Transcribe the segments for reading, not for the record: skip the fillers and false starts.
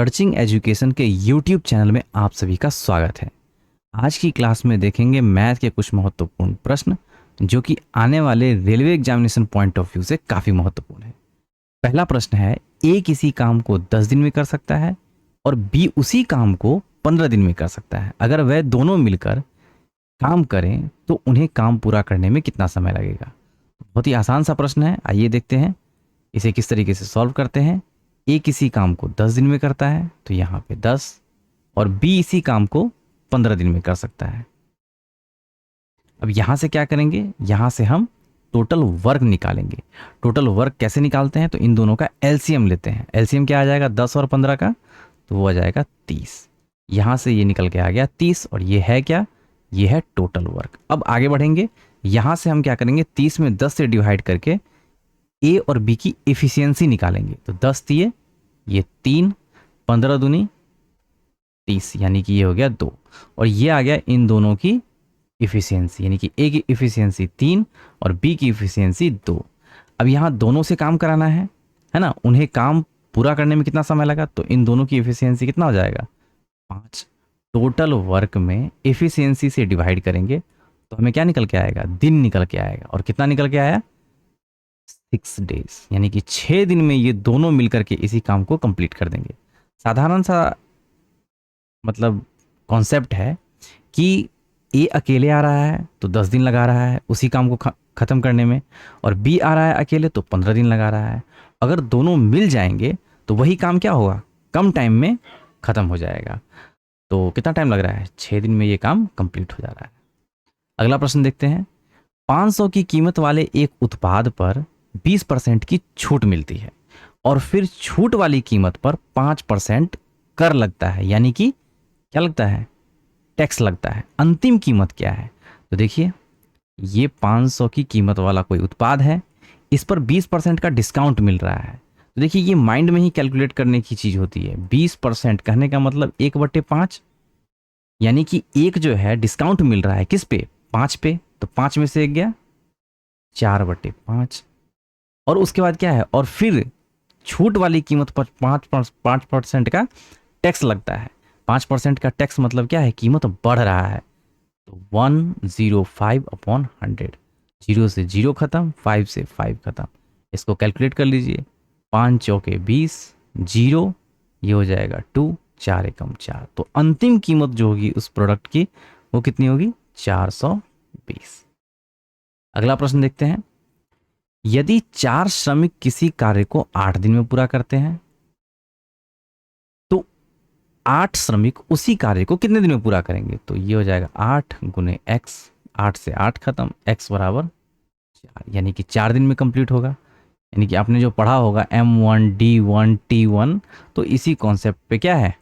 Searching education के YouTube channel में आप सभी का स्वागत है। आज की क्लास में देखेंगे मैथ के कुछ महत्वपूर्ण प्रश्न जो कि आने वाले railway examination point of view से काफ़ी महत्वपूर्ण है। पहला प्रश्न है, ए किसी काम को 10 दिन में कर सकता है और बी उसी काम को 15 दिन में कर सकता है। अगर वह दोनों मिलकर काम करें तो उन्हें काम पूरा करने में कितना समय लगेगा। बहुत ही आसान सा प्रश्न है, आइए देखते हैं इसे किस तरीके से सॉल्व करते हैं। ए किसी काम को 10 दिन में करता है तो यहाँ पे 10 और बी इसी काम को 15 दिन में कर सकता है। अब यहां से क्या करेंगे, यहां से हम टोटल वर्क निकालेंगे। टोटल वर्क कैसे निकालते हैं, तो इन दोनों का एलसीएम लेते हैं। एलसीएम क्या आ जाएगा 10 और 15 का, तो वो आ जाएगा 30। यहां से ये निकल के आ गया 30 और ये है क्या, ये है टोटल वर्क। अब आगे बढ़ेंगे, यहां से हम क्या करेंगे 30 में 10 से डिवाइड करके ए और बी की इफिशियंसी निकालेंगे। तो 10 दिए, ये 3, 15 दूनी 30, यानी कि ये हो गया 2 और ये आ गया इन दोनों की इफिशियंसी, यानी कि ए की इफिशियंसी 3 और बी की इफिशियंसी 2। अब यहाँ दोनों से काम कराना है ना, उन्हें काम पूरा करने में कितना समय लगा, तो इन दोनों की इफिशियंसी कितना हो जाएगा 5। टोटल वर्क में इफिशियंसी से डिवाइड करेंगे तो हमें क्या निकल के आएगा, दिन निकल के आएगा। और कितना निकल के आया 6 डेज, यानी कि 6 दिन में ये दोनों मिलकर के इसी काम को कंप्लीट कर देंगे। साधारण सा मतलब कॉन्सेप्ट है कि ए अकेले आ रहा है तो 10 दिन लगा रहा है उसी काम को ख़त्म करने में, और बी आ रहा है अकेले तो 15 दिन लगा रहा है। अगर दोनों मिल जाएंगे तो वही काम क्या होगा, कम टाइम में ख़त्म हो जाएगा। तो कितना टाइम लग रहा है, 6 दिन में ये काम कंप्लीट हो जा रहा है। अगला प्रश्न देखते हैं, 500 की कीमत वाले एक उत्पाद पर 20% की छूट मिलती है और फिर छूट वाली कीमत पर 5% कर लगता है, यानी कि क्या लगता है, टैक्स लगता है। अंतिम कीमत क्या है, तो देखिए ये 500 की कीमत वाला कोई उत्पाद है, इस पर 20% का डिस्काउंट मिल रहा है। तो देखिए ये माइंड में ही कैलकुलेट करने की चीज होती है। 20% कहने का मतलब 1/5, यानी कि एक जो है डिस्काउंट मिल रहा है किस पे, 5 पे, तो 5 में से एक गया 4/5। और उसके बाद क्या है, और फिर छूट वाली कीमत पर 5% का टैक्स लगता है। 5% का टैक्स मतलब क्या है, कीमत बढ़ रहा है। तो 105/100, 0 से 0 खत्म, 5 से 5 खत्म। इसको कैलकुलेट कर लीजिए, 5 चौके 20, 0 ये हो जाएगा 2, 4 एकम 4। तो अंतिम कीमत जो होगी उस प्रोडक्ट की वो कितनी होगी, 420। अगला प्रश्न देखते हैं, यदि 4 श्रमिक किसी कार्य को 8 दिन में पूरा करते हैं तो 8 श्रमिक उसी कार्य को कितने दिन में पूरा करेंगे। तो ये हो जाएगा 8 गुने x, 8 से 8 खत्म, x बराबर 4, यानी कि 4 दिन में कंप्लीट होगा। यानी कि आपने जो पढ़ा होगा M1 D1 T1, तो इसी कॉन्सेप्ट पे क्या है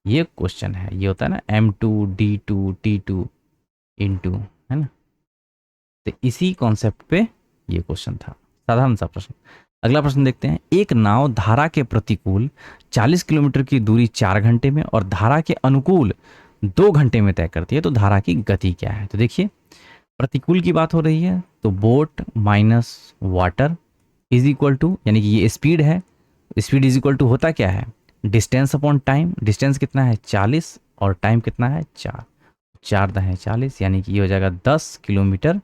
ये क्वेश्चन है। ये होता है ना M2 D2 T2 इनटू, है ना, तो इसी कॉन्सेप्ट पे ये क्वेश्चन था, साधारण सा प्रश्न। अगला प्रश्न देखते हैं, एक नाव धारा के प्रतिकूल 40 किलोमीटर की दूरी 4 घंटे में और धारा के अनुकूल 2 घंटे में तय करती है, तो धारा की गति क्या है। तो देखिए प्रतिकूल की बात हो रही है, तो boat minus water is equal to, यानी कि ये स्पीड है, स्पीड इज इक्वल टू होता क्या है, डिस्टेंस अपॉन टाइम। डिस्टेंस कितना है 40 और टाइम कितना है 4, 4 दहें 40, यानी कि ये हो जाएगा 10 किलोमीटर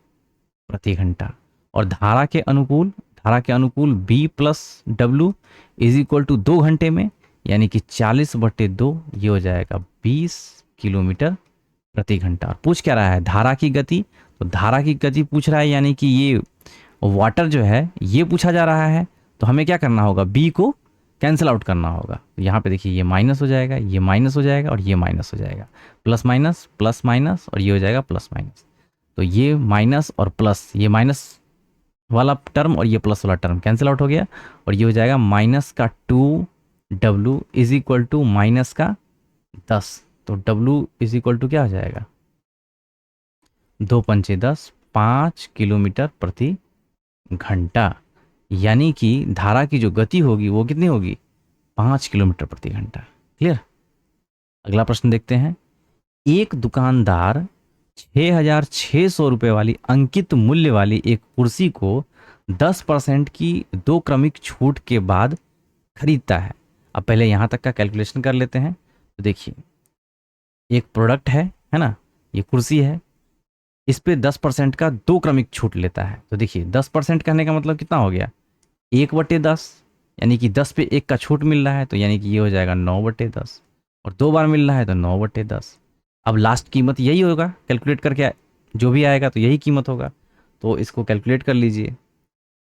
प्रति घंटा। और धारा के अनुकूल b plus W is equal to 2 घंटे में, यानी कि 40/2, ये हो जाएगा 20 किलोमीटर प्रति घंटा। और पूछ क्या रहा है, धारा की गति, तो धारा की गति पूछ रहा है, यानी कि ये वाटर जो है ये पूछा जा रहा है। तो हमें क्या करना होगा, b को कैंसिल आउट करना होगा। तो यहाँ पे देखिए ये माइनस हो जाएगा, ये माइनस हो जाएगा और ये माइनस हो जाएगा, प्लस माइनस और ये हो जाएगा प्लस माइनस। तो ये माइनस और प्लस, ये माइनस वाला टर्म और ये प्लस वाला टर्म कैंसिल आउट हो गया, और ये हो जाएगा माइनस का 2w is equal to minus का 10। तो w इज इक्वल टू क्या हो जाएगा, 2 पंचे 10, 5 किलोमीटर प्रति घंटा, यानी कि धारा की जो गति होगी वो कितनी होगी, 5 किलोमीटर प्रति घंटा। क्लियर। अगला प्रश्न देखते हैं, एक दुकानदार 6,600 रुपये वाली अंकित मूल्य वाली एक कुर्सी को 10% की 2 क्रमिक छूट के बाद खरीदता है। अब पहले यहाँ तक का कैलकुलेशन कर लेते हैं। तो देखिए, एक प्रोडक्ट है ना, ये कुर्सी है, इस पे 10% का दो क्रमिक छूट लेता है। तो देखिए 10% कहने का मतलब कितना हो गया, 1/10, यानी कि 10 पे 1 का छूट मिल रहा है, तो यानी कि ये हो जाएगा 9/10, और 2 बार मिल रहा है तो 9/10। अब लास्ट कीमत यही होगा, कैलकुलेट करके जो भी आएगा तो यही कीमत होगा। तो इसको कैलकुलेट कर लीजिए,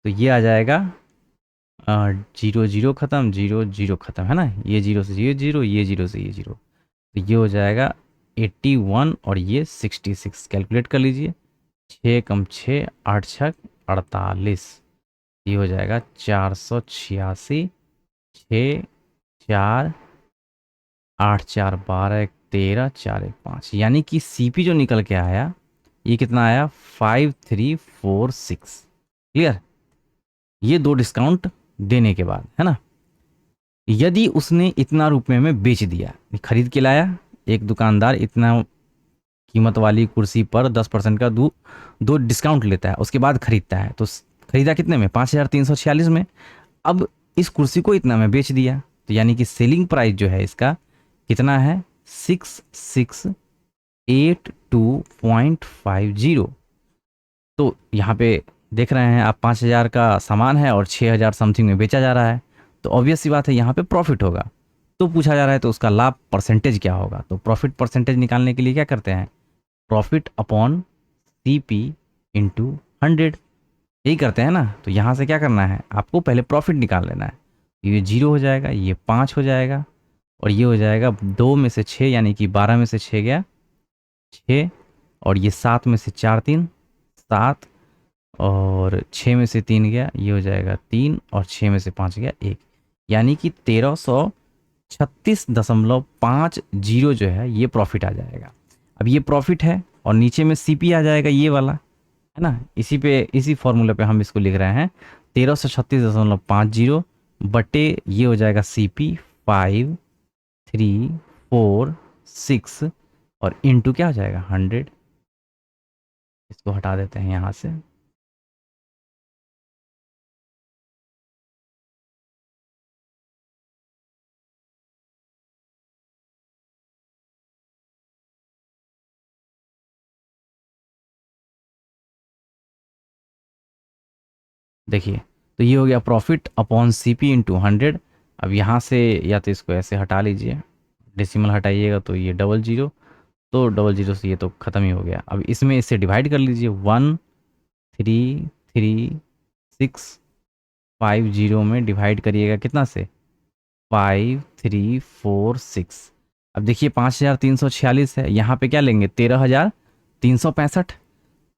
तो ये आ जाएगा 0 0 ख़त्म, 0 0 ख़त्म, है ना, ये 0 से ये 0, ये 0 से ये 0, तो ये हो जाएगा 81 और ये 66। कैलकुलेट कर लीजिए, 6 कम 6 8 छक 48, ये हो जाएगा 486, 6 4 8 4 12 1 13 4 1 5, यानी कि सीपी जो निकल के आया ये कितना आया, 5346। क्लियर, ये दो डिस्काउंट देने के बाद, है ना। यदि उसने इतना रुपए में बेच दिया, खरीद के लाया, एक दुकानदार इतना कीमत वाली कुर्सी पर 10% का दो डिस्काउंट लेता है, उसके बाद खरीदता है, तो खरीदा कितने में, 5346 में। अब इस कुर्सी को इतना में बेच दिया, तो यानी कि सेलिंग प्राइस जो है इसका कितना है, 6682.50। तो यहाँ पे देख रहे हैं आप, 5000 का सामान है और 6000 समथिंग में बेचा जा रहा है, तो ऑब्वियस सी बात है यहाँ पे प्रॉफिट होगा। तो पूछा जा रहा है तो उसका लाभ परसेंटेज क्या होगा, तो प्रॉफिट परसेंटेज निकालने के लिए क्या करते हैं, प्रॉफिट अपॉन सीपी इंटू 100, यही करते हैं ना। तो यहाँ से क्या करना है, आपको पहले प्रॉफिट निकाल लेना है। ये 0 हो जाएगा, ये 5 हो जाएगा, और ये हो जाएगा 2 में से 6, यानी कि 12 में से 6 गया 6, और ये 7 में से 4 3 7, और 6 में से 3 गया, ये हो जाएगा 3, और 6 में से 5 गया 1, यानी कि 1336.50 जो है ये प्रॉफिट आ जाएगा। अब ये प्रॉफिट है और नीचे में सीपी आ जाएगा ये वाला, है ना, इसी फॉर्मूले पे हम इसको लिख रहे हैं, 1336.50 बटे ये हो जाएगा सीपी 5346, और इंटू क्या हो जाएगा 100। इसको हटा देते हैं यहाँ से। देखिए, तो ये हो गया प्रॉफिट अपॉन सीपी इंटू 100। अब यहाँ से या तो इसको ऐसे हटा लीजिए, डेसिमल हटाइएगा तो ये 00, तो 00 से ये तो ख़त्म ही हो गया। अब इसमें इससे डिवाइड कर लीजिए, 133650 में डिवाइड करिएगा कितना से, 5346। अब देखिए 5346 है, यहाँ पे क्या लेंगे, 13365,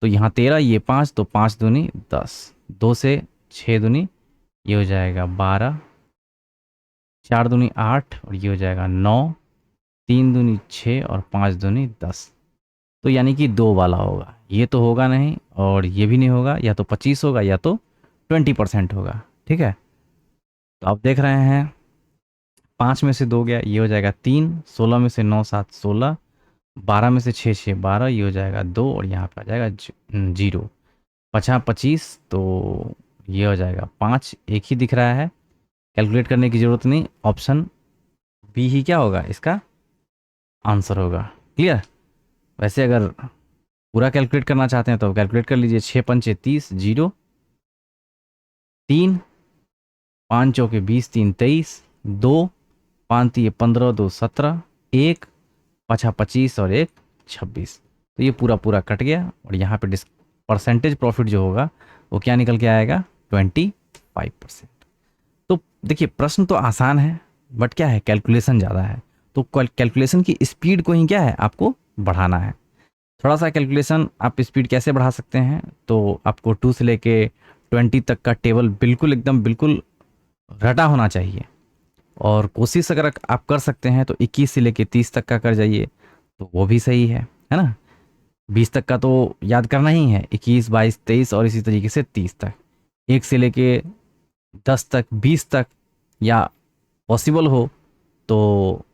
तो यहाँ 13, ये 5, तो 5 दूनी 10, 2 से 6 दूनी ये हो जाएगा 12, 4 दूनी 8, और ये हो जाएगा 9, 3 दूनी 6, और 5 दूनी 10। तो यानी कि 2 वाला होगा, ये तो होगा नहीं और ये भी नहीं होगा, या तो 25 होगा या तो 20% होगा। ठीक है, तो आप देख रहे हैं 5 में से 2 गया, ये हो जाएगा 3, 16 में से 9 7 16, 12 में से 6 6 12, ये हो जाएगा 2, और यहाँ पे आ जाएगा 0, 5 25, तो ये हो जाएगा 5, एक ही दिख रहा है, कैलकुलेट करने की ज़रूरत नहीं, ऑप्शन बी ही क्या होगा, इसका आंसर होगा। क्लियर, वैसे अगर पूरा कैलकुलेट करना चाहते हैं तो कैलकुलेट कर लीजिए, 6 पंचे 30, 0, 3 5 चौके 20, 3 23, 2 5 तिये 15, 2 17, 1 5 25, और 1 26, तो ये पूरा पूरा कट गया, और यहाँ पे परसेंटेज प्रॉफिट जो होगा वो क्या निकल के आएगा, 25%। तो देखिए प्रश्न तो आसान है, बट क्या है, कैलकुलेशन ज़्यादा है, तो कैलकुलेशन की स्पीड को ही क्या है, आपको बढ़ाना है। थोड़ा सा कैलकुलेशन आप स्पीड कैसे बढ़ा सकते हैं, तो आपको 2 से लेके 20 तक का टेबल बिल्कुल एकदम बिल्कुल रटा होना चाहिए, और कोशिश अगर आप कर सकते हैं तो 21 से लेके 30 तक का कर जाइए, तो वो भी सही है ना। 20 तक का तो याद करना ही है, 21 22 23, और इसी तरीके से 30 तक, 1 से लेके 10 तक 20 तक, या पॉसिबल हो तो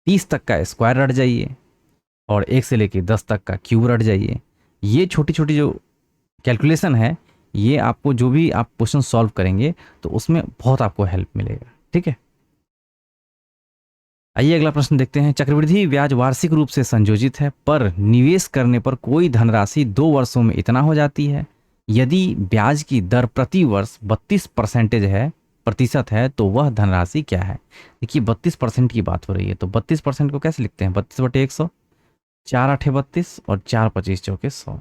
30 तक का स्क्वायर रट जाइए, और 1 से लेके 10 तक का क्यूब रट जाइए। ये छोटी छोटी जो कैलकुलेशन है, ये आपको जो भी आप क्वेश्चन सॉल्व करेंगे तो उसमें बहुत आपको हेल्प मिलेगा। ठीक है। आइए अगला प्रश्न देखते हैं। चक्रवृद्धि ब्याज वार्षिक रूप से संयोजित है, पर निवेश करने पर कोई धनराशि 2 वर्षों में इतना हो जाती है। यदि ब्याज की दर प्रति वर्ष 32% है प्रतिशत है तो वह धनराशि क्या है। देखिए 32% की बात हो रही है, तो 32% को कैसे लिखते हैं, 32/100, 4×8 = 32 और 4×25 = 100।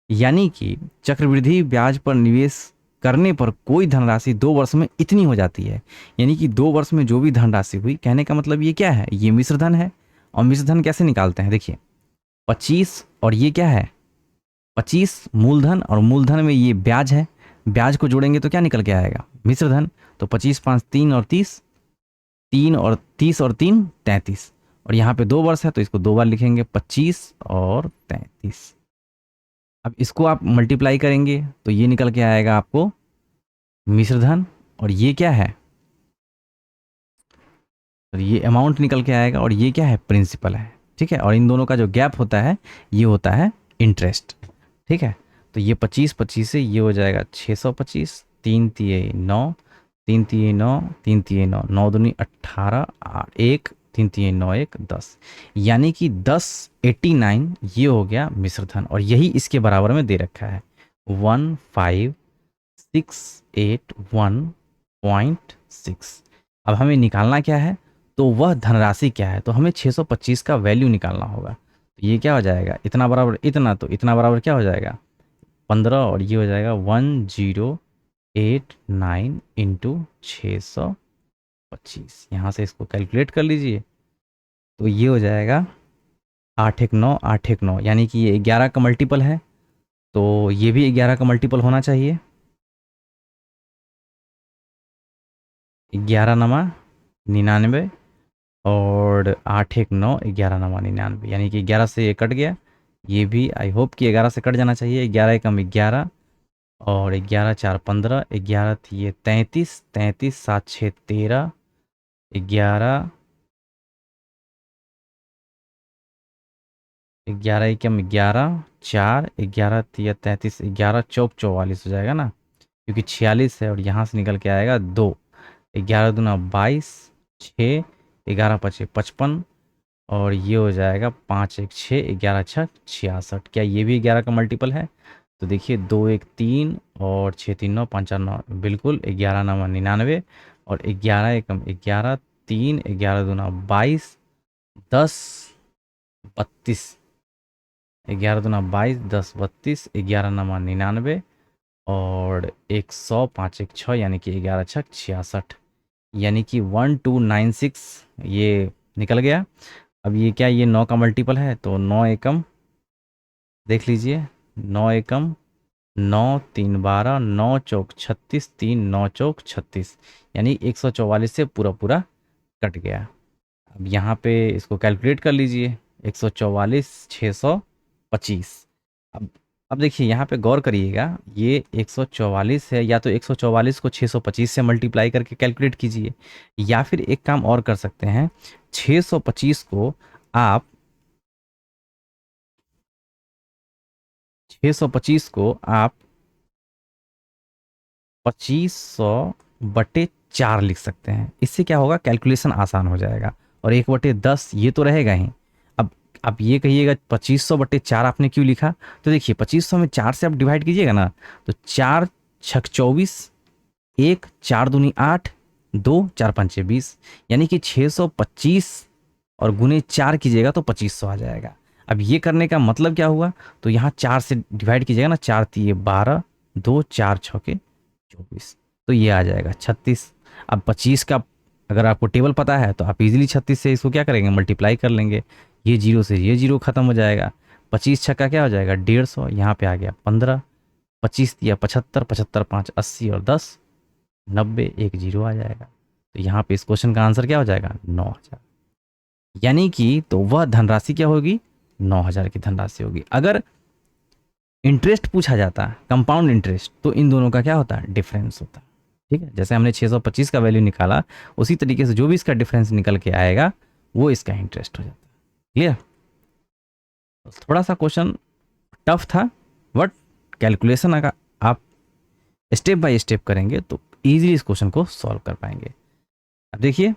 यानी कि चक्रवृद्धि ब्याज पर निवेश करने पर कोई धनराशि 2 वर्ष में इतनी हो जाती है। यानी कि 2 वर्ष में जो भी धनराशि हुई, कहने का मतलब ये क्या है, ये मिश्र धन है। और मिश्र धन कैसे निकालते हैं, देखिए 25 और ये क्या है, 25 मूलधन, और मूलधन में ये ब्याज है, ब्याज को जोड़ेंगे तो क्या निकल के आएगा, मिश्र धन। तो 25 5 3 और 30, 3 और 30 और 3 33, और यहाँ पे 2 वर्ष है तो इसको 2 बार लिखेंगे, 25 और 33। अब इसको आप मल्टीप्लाई करेंगे तो ये निकल के आएगा आपको मिश्र धन, और ये क्या है, तो ये अमाउंट निकल के आएगा, और ये क्या है, प्रिंसिपल है। ठीक है, और इन दोनों का जो गैप होता है ये होता है इंटरेस्ट। ठीक है, तो ये 25 से ये हो जाएगा 625, 3×3=9, 3×3=9, 3×3=9, 9×2=18, 1, 3×3=9, 10, यानी कि 1089 ये हो गया मिश्र धन, और यही इसके बराबर में दे रखा है 15681.6। अब हमें निकालना क्या है, तो वह धनराशि क्या है, तो हमें 625 का वैल्यू निकालना होगा। तो ये क्या हो जाएगा, इतना बराबर इतना, तो इतना बराबर क्या हो जाएगा 15, और ये हो जाएगा 1089 इंटू 625। यहाँ से इसको कैलकुलेट कर लीजिए, तो ये हो जाएगा 8×1=9, 8×1=9, यानी कि ये 11 का मल्टीपल है, तो ये भी 11 का मल्टीपल होना चाहिए। 11×9=99, और 8×1=9, 11×9=99, यानी कि 11 से ये कट गया, ये भी आई होप कि 11 से कट जाना चाहिए। 11×1=11, और 11×4=15, 11 थी ये 33, 33 7×6 13, 11, 11×1=11, 4, 11 थी 33, 11×4 = 44 हो जाएगा ना, क्योंकि 46 है और यहाँ से निकल के आएगा 2, 11×2=22, 6, 11×5=55, और ये हो जाएगा 5×1=6, 11×6=66। क्या ये भी 11 का मल्टीपल है, तो देखिए 2×1=3, और 6×3=9, 5×4=9, बिल्कुल 11×9=99, और 11×1=11, 3, 11×2=22, 10 32, 11×2=22, 10 32, 11×9=99, और 100, 5×1=6, यानी कि 11×6=66, यानी कि 1296 ये निकल गया। अब ये क्या, ये 9 का मल्टीपल है, तो 9 एकम देख लीजिए, 9 एकम 9, 3×12, 9×4 36, 3, 9×4 36, यानी 144 से पूरा पूरा कट गया। अब यहाँ पे इसको कैलकुलेट कर लीजिए, 144 625। अब देखिए यहाँ पे गौर करिएगा, ये 144 है, या तो 144 को 625 से मल्टीप्लाई करके कैलकुलेट कीजिए, या फिर एक काम और कर सकते हैं, 625 को आप 625 को आप 2500/4 लिख सकते हैं। इससे क्या होगा, कैलकुलेशन आसान हो जाएगा, और 1/10 ये तो रहेगा ही। अब आप ये कहिएगा 2500/4 आपने क्यों लिखा, तो देखिए 2500 में 4 से आप डिवाइड कीजिएगा ना, तो 4×6 = 24, 1 4×2 = 8, 2 4×5 = 20, यानी कि 625 और गुने 4 कीजिएगा तो 2500 आ जाएगा। अब ये करने का मतलब क्या हुआ, तो यहाँ 4 से डिवाइड कीजिएगा ना, 4×3=12, 2 4×6 = 24, तो ये आ जाएगा 36। अब 25 का अगर आपको टेबल पता है तो आप इजीली 36 से इसको क्या करेंगे, मल्टीप्लाई कर लेंगे, ये 0 से ये 0 खत्म हो जाएगा, 25×6 क्या हो जाएगा 150, यहाँ पे आ गया 15, 25 दिया 75, 75 5 80, और 10 90, 1 0 आ जाएगा। तो यहाँ पे इस क्वेश्चन का आंसर क्या हो जाएगा 9000, यानी कि तो वह धनराशि क्या होगी, 9000 की धनराशि होगी। अगर इंटरेस्ट पूछा जाता है, कंपाउंड इंटरेस्ट, तो इन दोनों का क्या होता है, डिफरेंस होता है। ठीक है, जैसे हमने 625 का वैल्यू निकाला, उसी तरीके से जो भी इसका डिफरेंस निकल के आएगा वो इसका इंटरेस्ट हो जाता है। क्लियर, थोड़ा सा क्वेश्चन टफ था, बट कैलकुलेशन अगर आप स्टेप बाय स्टेप करेंगे तो इजीली इस क्वेश्चन को सॉल्व कर पाएंगे। अब देखिए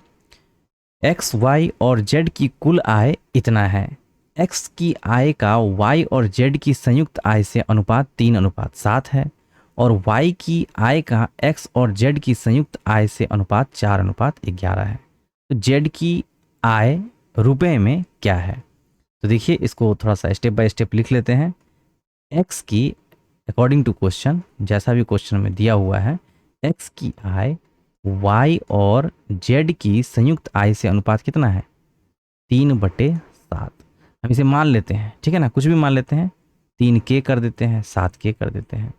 एक्स वाई और जेड की कुल आय इतना है। एक्स की आय का वाई और जेड की संयुक्त आय से अनुपात 3:7 है और वाई की आय का एक्स और जेड की संयुक्त आय से अनुपात 4:11 है। तो जेड की आय रुपए में क्या है? तो देखिए, इसको थोड़ा सा स्टेप बाय स्टेप लिख लेते हैं। एक्स की अकॉर्डिंग टू क्वेश्चन, जैसा भी क्वेश्चन में दिया हुआ है, एक्स की आय वाई और जेड की संयुक्त आय से अनुपात कितना है? 3/7। हम इसे मान लेते हैं, ठीक है ना, कुछ भी मान लेते हैं। 3K कर देते हैं, 7K कर देते हैं।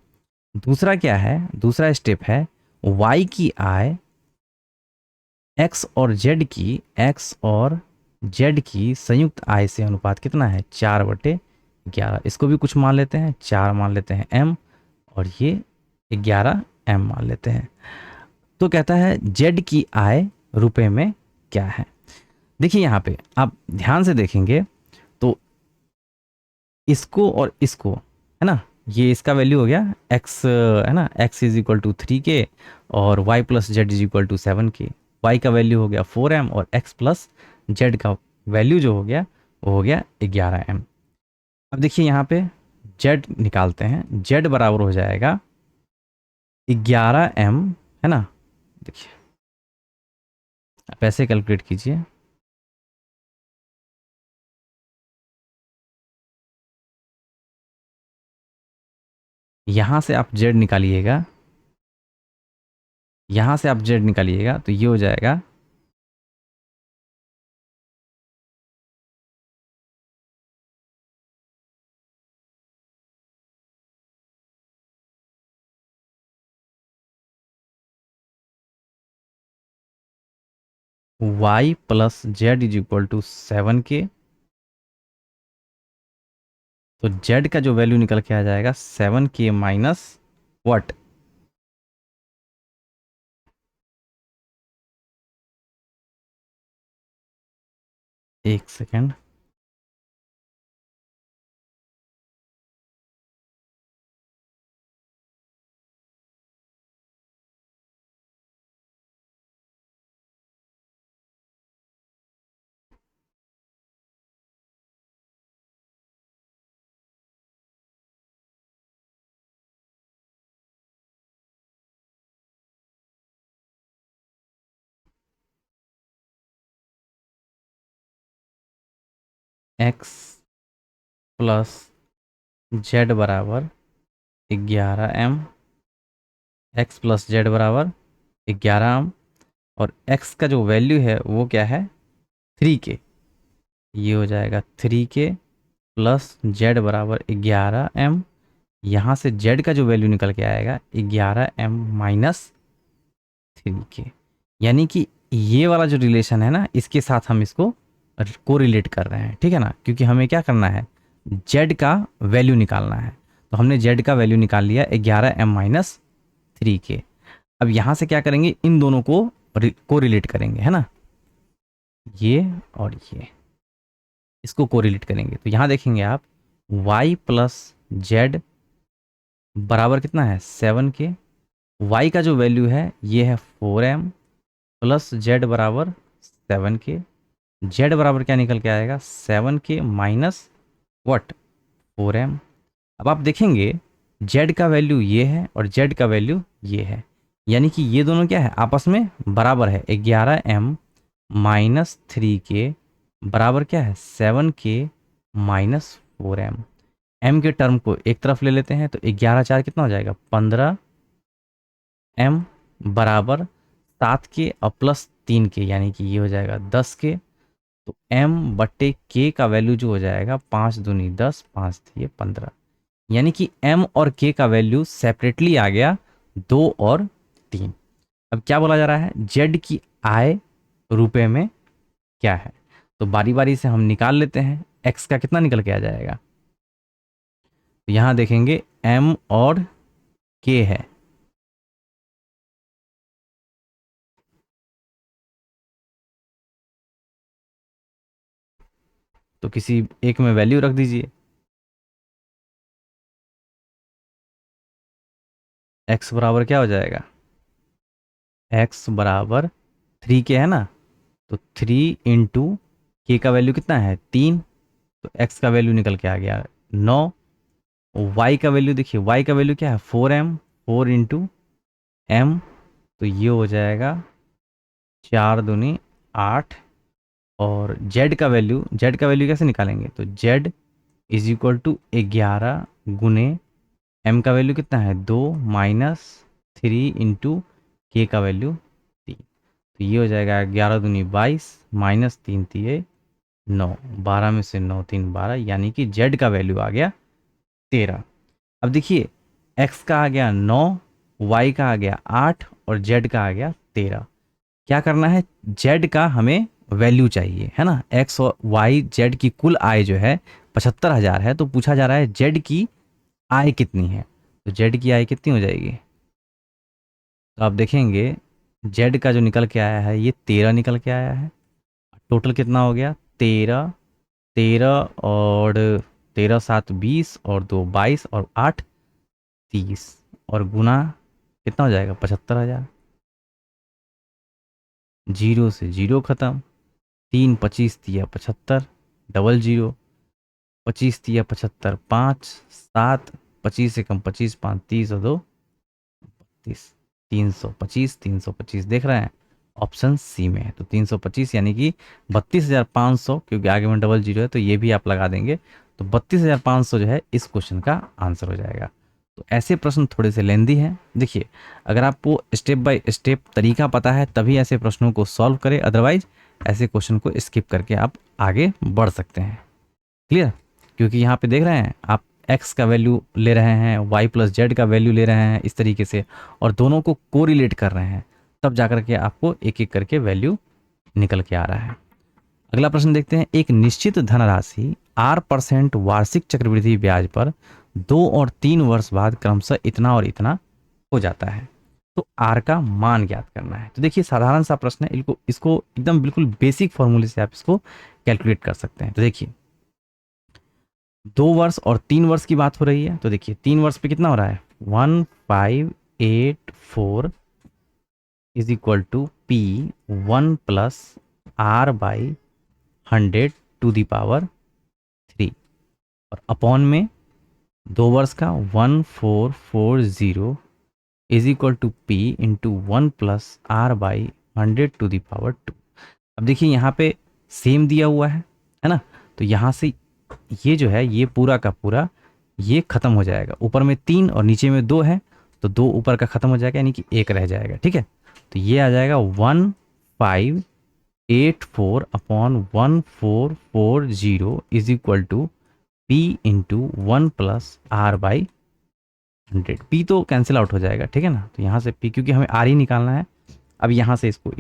दूसरा क्या है? दूसरा स्टेप है वाई की आय एक्स और जेड की संयुक्त आय से अनुपात कितना है? 4/11। इसको भी कुछ मान लेते हैं, 4 मान लेते हैं m, और ये 11m मान लेते हैं। तो कहता है जेड की आय रुपए में क्या है? देखिए यहाँ पे आप ध्यान से देखेंगे तो इसको और इसको, है ना, ये इसका वैल्यू हो गया x, है ना, x is equal to 3K और y plus Z is equal to 7K। y का वैल्यू हो गया 4m और x प्लस जेड का वैल्यू जो हो गया वो हो गया 11m। अब देखिए यहाँ पे z निकालते हैं। z बराबर हो जाएगा 11m, है ना। देखिए आप ऐसे कैलकुलेट कीजिए। यहाँ से आप z निकालिएगा, यहाँ से आप z निकालिएगा तो ये हो जाएगा y plus Z is equal to 7K। तो z का जो वैल्यू निकल के आ जाएगा 7K माइनस वट, एक सेकेंड, x प्लस जेड बराबर 11m, x प्लस जेड बराबर 11m, और x का जो वैल्यू है वो क्या है? 3K। ये हो जाएगा 3K प्लस जेड बराबर 11m। यहाँ से z का जो वैल्यू निकल के आएगा 11m माइनस 3K। यानी कि ये वाला जो रिलेशन है ना, इसके साथ हम इसको को रिलेट कर रहे हैं, ठीक है ना, क्योंकि हमें क्या करना है? z का वैल्यू निकालना है। तो हमने z का वैल्यू निकाल लिया 11m माइनस 3K। अब यहाँ से क्या करेंगे? इन दोनों को रिलेट करेंगे, है ना, ये और ये, इसको को रिलेट करेंगे। तो यहाँ देखेंगे आप y प्लस जेड बराबर कितना है? 7K। y का जो वैल्यू है ये है 4m प्लस जेड बराबर 7K। जेड बराबर क्या निकल के आएगा? 7K minus what, 4m। अब आप देखेंगे जेड का वैल्यू ये है और जेड का वैल्यू ये है, यानी कि ये दोनों क्या है? आपस में बराबर है। 11m माइनस 3K बराबर क्या है? 7K minus 4m। m के टर्म को एक तरफ ले लेते हैं तो 11×4 कितना हो जाएगा? 15m बराबर 7K और प्लस 3K, यानी कि ये हो जाएगा 10K। तो m बट्टे k का वैल्यू जो हो जाएगा 5×2 = 10, 5×3 = 15, यानी कि m और k का वैल्यू सेपरेटली आ गया 2 और 3। अब क्या बोला जा रहा है? z की आय रुपए में क्या है? तो बारी बारी से हम निकाल लेते हैं। x का कितना निकल के आ जाएगा? तो यहाँ देखेंगे m और k है, तो किसी एक में वैल्यू रख दीजिए। x बराबर क्या हो जाएगा? x बराबर 3K है ना, तो 3 इंटू के का वैल्यू कितना है 3, तो x का वैल्यू निकल के आ गया 9। y का वैल्यू देखिए, y का वैल्यू क्या है 4m, 4 इंटू एम, तो ये हो जाएगा 4 दूनी 8। और z का वैल्यू कैसे निकालेंगे, तो z इज इक्वल टू 11 गुने m का वैल्यू कितना है 2 माइनस 3 इंटू के का वैल्यू 3, तो ये हो जाएगा 11 दूनी 22 माइनस 3 3 9, 12 में से 9 3 12, यानी कि z का वैल्यू आ गया 13। अब देखिए x का आ गया 9, y का आ गया 8 और z का आ गया 13। क्या करना है, z का हमें वैल्यू चाहिए है ना। x और y z की कुल आय जो है 75,000 है, तो पूछा जा रहा है z की आय कितनी है। तो z की आय कितनी हो जाएगी, तो आप देखेंगे z का जो निकल के आया है ये 13 निकल के आया है। टोटल कितना हो गया 13, 13 और 13 7 20 और 2 22 और 8 30 और गुना कितना हो जाएगा 75,000। जीरो से जीरो खत्म, 3 25 दिया 75, डबल जीरो, 25 दिया 75, 5 7, 25 से कम 25, 5 30 और 2 32, 325, 325 देख रहे हैं ऑप्शन सी में है। तो 325 यानी कि 32,500, क्योंकि आगे में डबल जीरो है तो ये भी आप लगा देंगे, तो 32,500 जो है इस क्वेश्चन का आंसर हो जाएगा। तो ऐसे प्रश्न थोड़े से लेंदी हैं। देखिए अगर आपको स्टेप बाय स्टेप तरीका पता है तभी ऐसे प्रश्नों को सॉल्व करें, अदरवाइज ऐसे क्वेश्चन को स्किप करके आप आगे बढ़ सकते हैं। क्लियर, क्योंकि यहाँ पे देख रहे हैं आप x का वैल्यू ले रहे हैं, y प्लस जेड का वैल्यू ले रहे हैं इस तरीके से, और दोनों को कोरिलेट कर रहे हैं, तब जाकर के आपको एक एक करके वैल्यू निकल के आ रहा है। अगला प्रश्न देखते हैं, एक निश्चित धनराशि r% वार्षिक चक्रवृद्धि ब्याज पर 2 और 3 वर्ष बाद क्रमशः इतना और इतना हो जाता है, तो r का मान ज्ञात करना है। तो देखिए साधारण सा प्रश्न है, इसको एकदम बिल्कुल बेसिक फॉर्मूले से आप इसको कैलकुलेट कर सकते हैं। तो देखिए 2 वर्ष और 3 वर्ष की बात हो रही है, तो देखिए 3 वर्ष पे कितना हो रहा है 1584 is equal to P 1 plus R by 100 to the power 3, और अपॉन में 2 वर्ष का 1440 is equal to P into 1 plus R by 100 to the power 2। अब देखिए यहाँ पे सेम दिया हुआ है ना, तो यहाँ से ये जो है ये पूरा का पूरा ये खत्म हो जाएगा, ऊपर में 3 और नीचे में 2 है, तो 2 ऊपर का खत्म हो जाएगा यानी कि 1 रह जाएगा। ठीक है, तो ये आ जाएगा 1584 upon 1440 is equal to P into 1 plus R by 100। P तो कैंसिल आउट हो जाएगा, ठीक है ना, तो यहाँ से पी, क्योंकि हमें आर ही निकालना है। अब यहाँ से इसको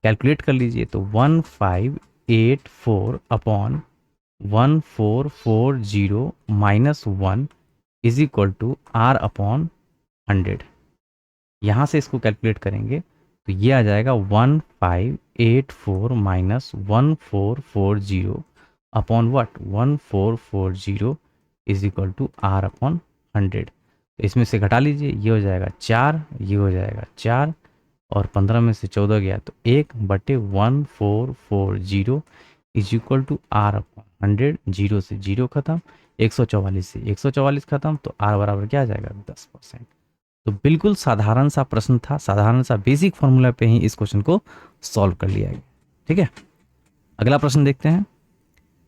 कैलकुलेट कर लीजिए, तो 1584 upon 1440 minus 1 is equal to R upon 100। यहाँ से इसको कैलकुलेट करेंगे तो ये आ जाएगा 1584 minus 1440 upon what 1440 is equal to R upon 100। तो इसमें से घटा लीजिए, ये हो जाएगा 4, ये हो जाएगा 4, और 15 में से 14 गया तो 1/1440 is equal to R upon 100। Zero से जीरो खत्म, 144 से 144 खत्म, तो आर बराबर क्या आ जाएगा 10%। तो बिल्कुल साधारण सा प्रश्न था, साधारण सा बेसिक फॉर्मूला पे ही इस क्वेश्चन को सॉल्व कर लिया गया। ठीक है, अगला प्रश्न देखते हैं।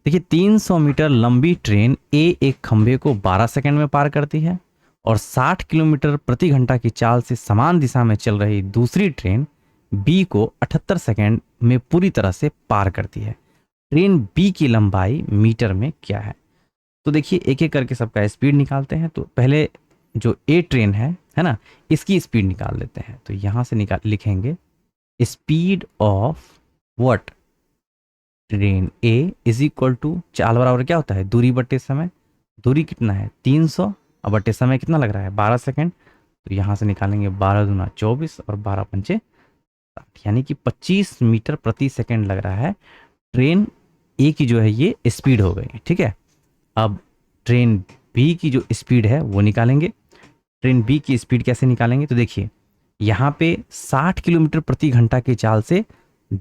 देखिए 300 मीटर लंबी ट्रेन ए एक खंभे को 12 सेकंड में पार करती है और 60 किलोमीटर प्रति घंटा की चाल से समान दिशा में चल रही दूसरी ट्रेन बी को 78 सेकंड में पूरी तरह से पार करती है। ट्रेन बी की लंबाई मीटर में क्या है। तो देखिए एक एक करके सबका स्पीड निकालते हैं। तो पहले जो ए ट्रेन है ना, इसकी स्पीड निकाल लेते हैं। तो यहां से लिखेंगे speed of what train A is equal to चाल बराबर क्या होता है दूरी बटे समय। दूरी कितना है 300 और बटे समय कितना लग रहा है 12 सेकंड। तो यहां से निकालेंगे 12 दूना 24 और 12 पंचे 60, यानी कि 25 मीटर प्रति सेकंड लग रहा है ट्रेन ए की जो है ये स्पीड हो गई। ठीक है, अब ट्रेन बी की जो स्पीड है वो निकालेंगे। ट्रेन बी की स्पीड कैसे निकालेंगे, तो देखिए यहाँ पे 60 किलोमीटर प्रति घंटा की चाल से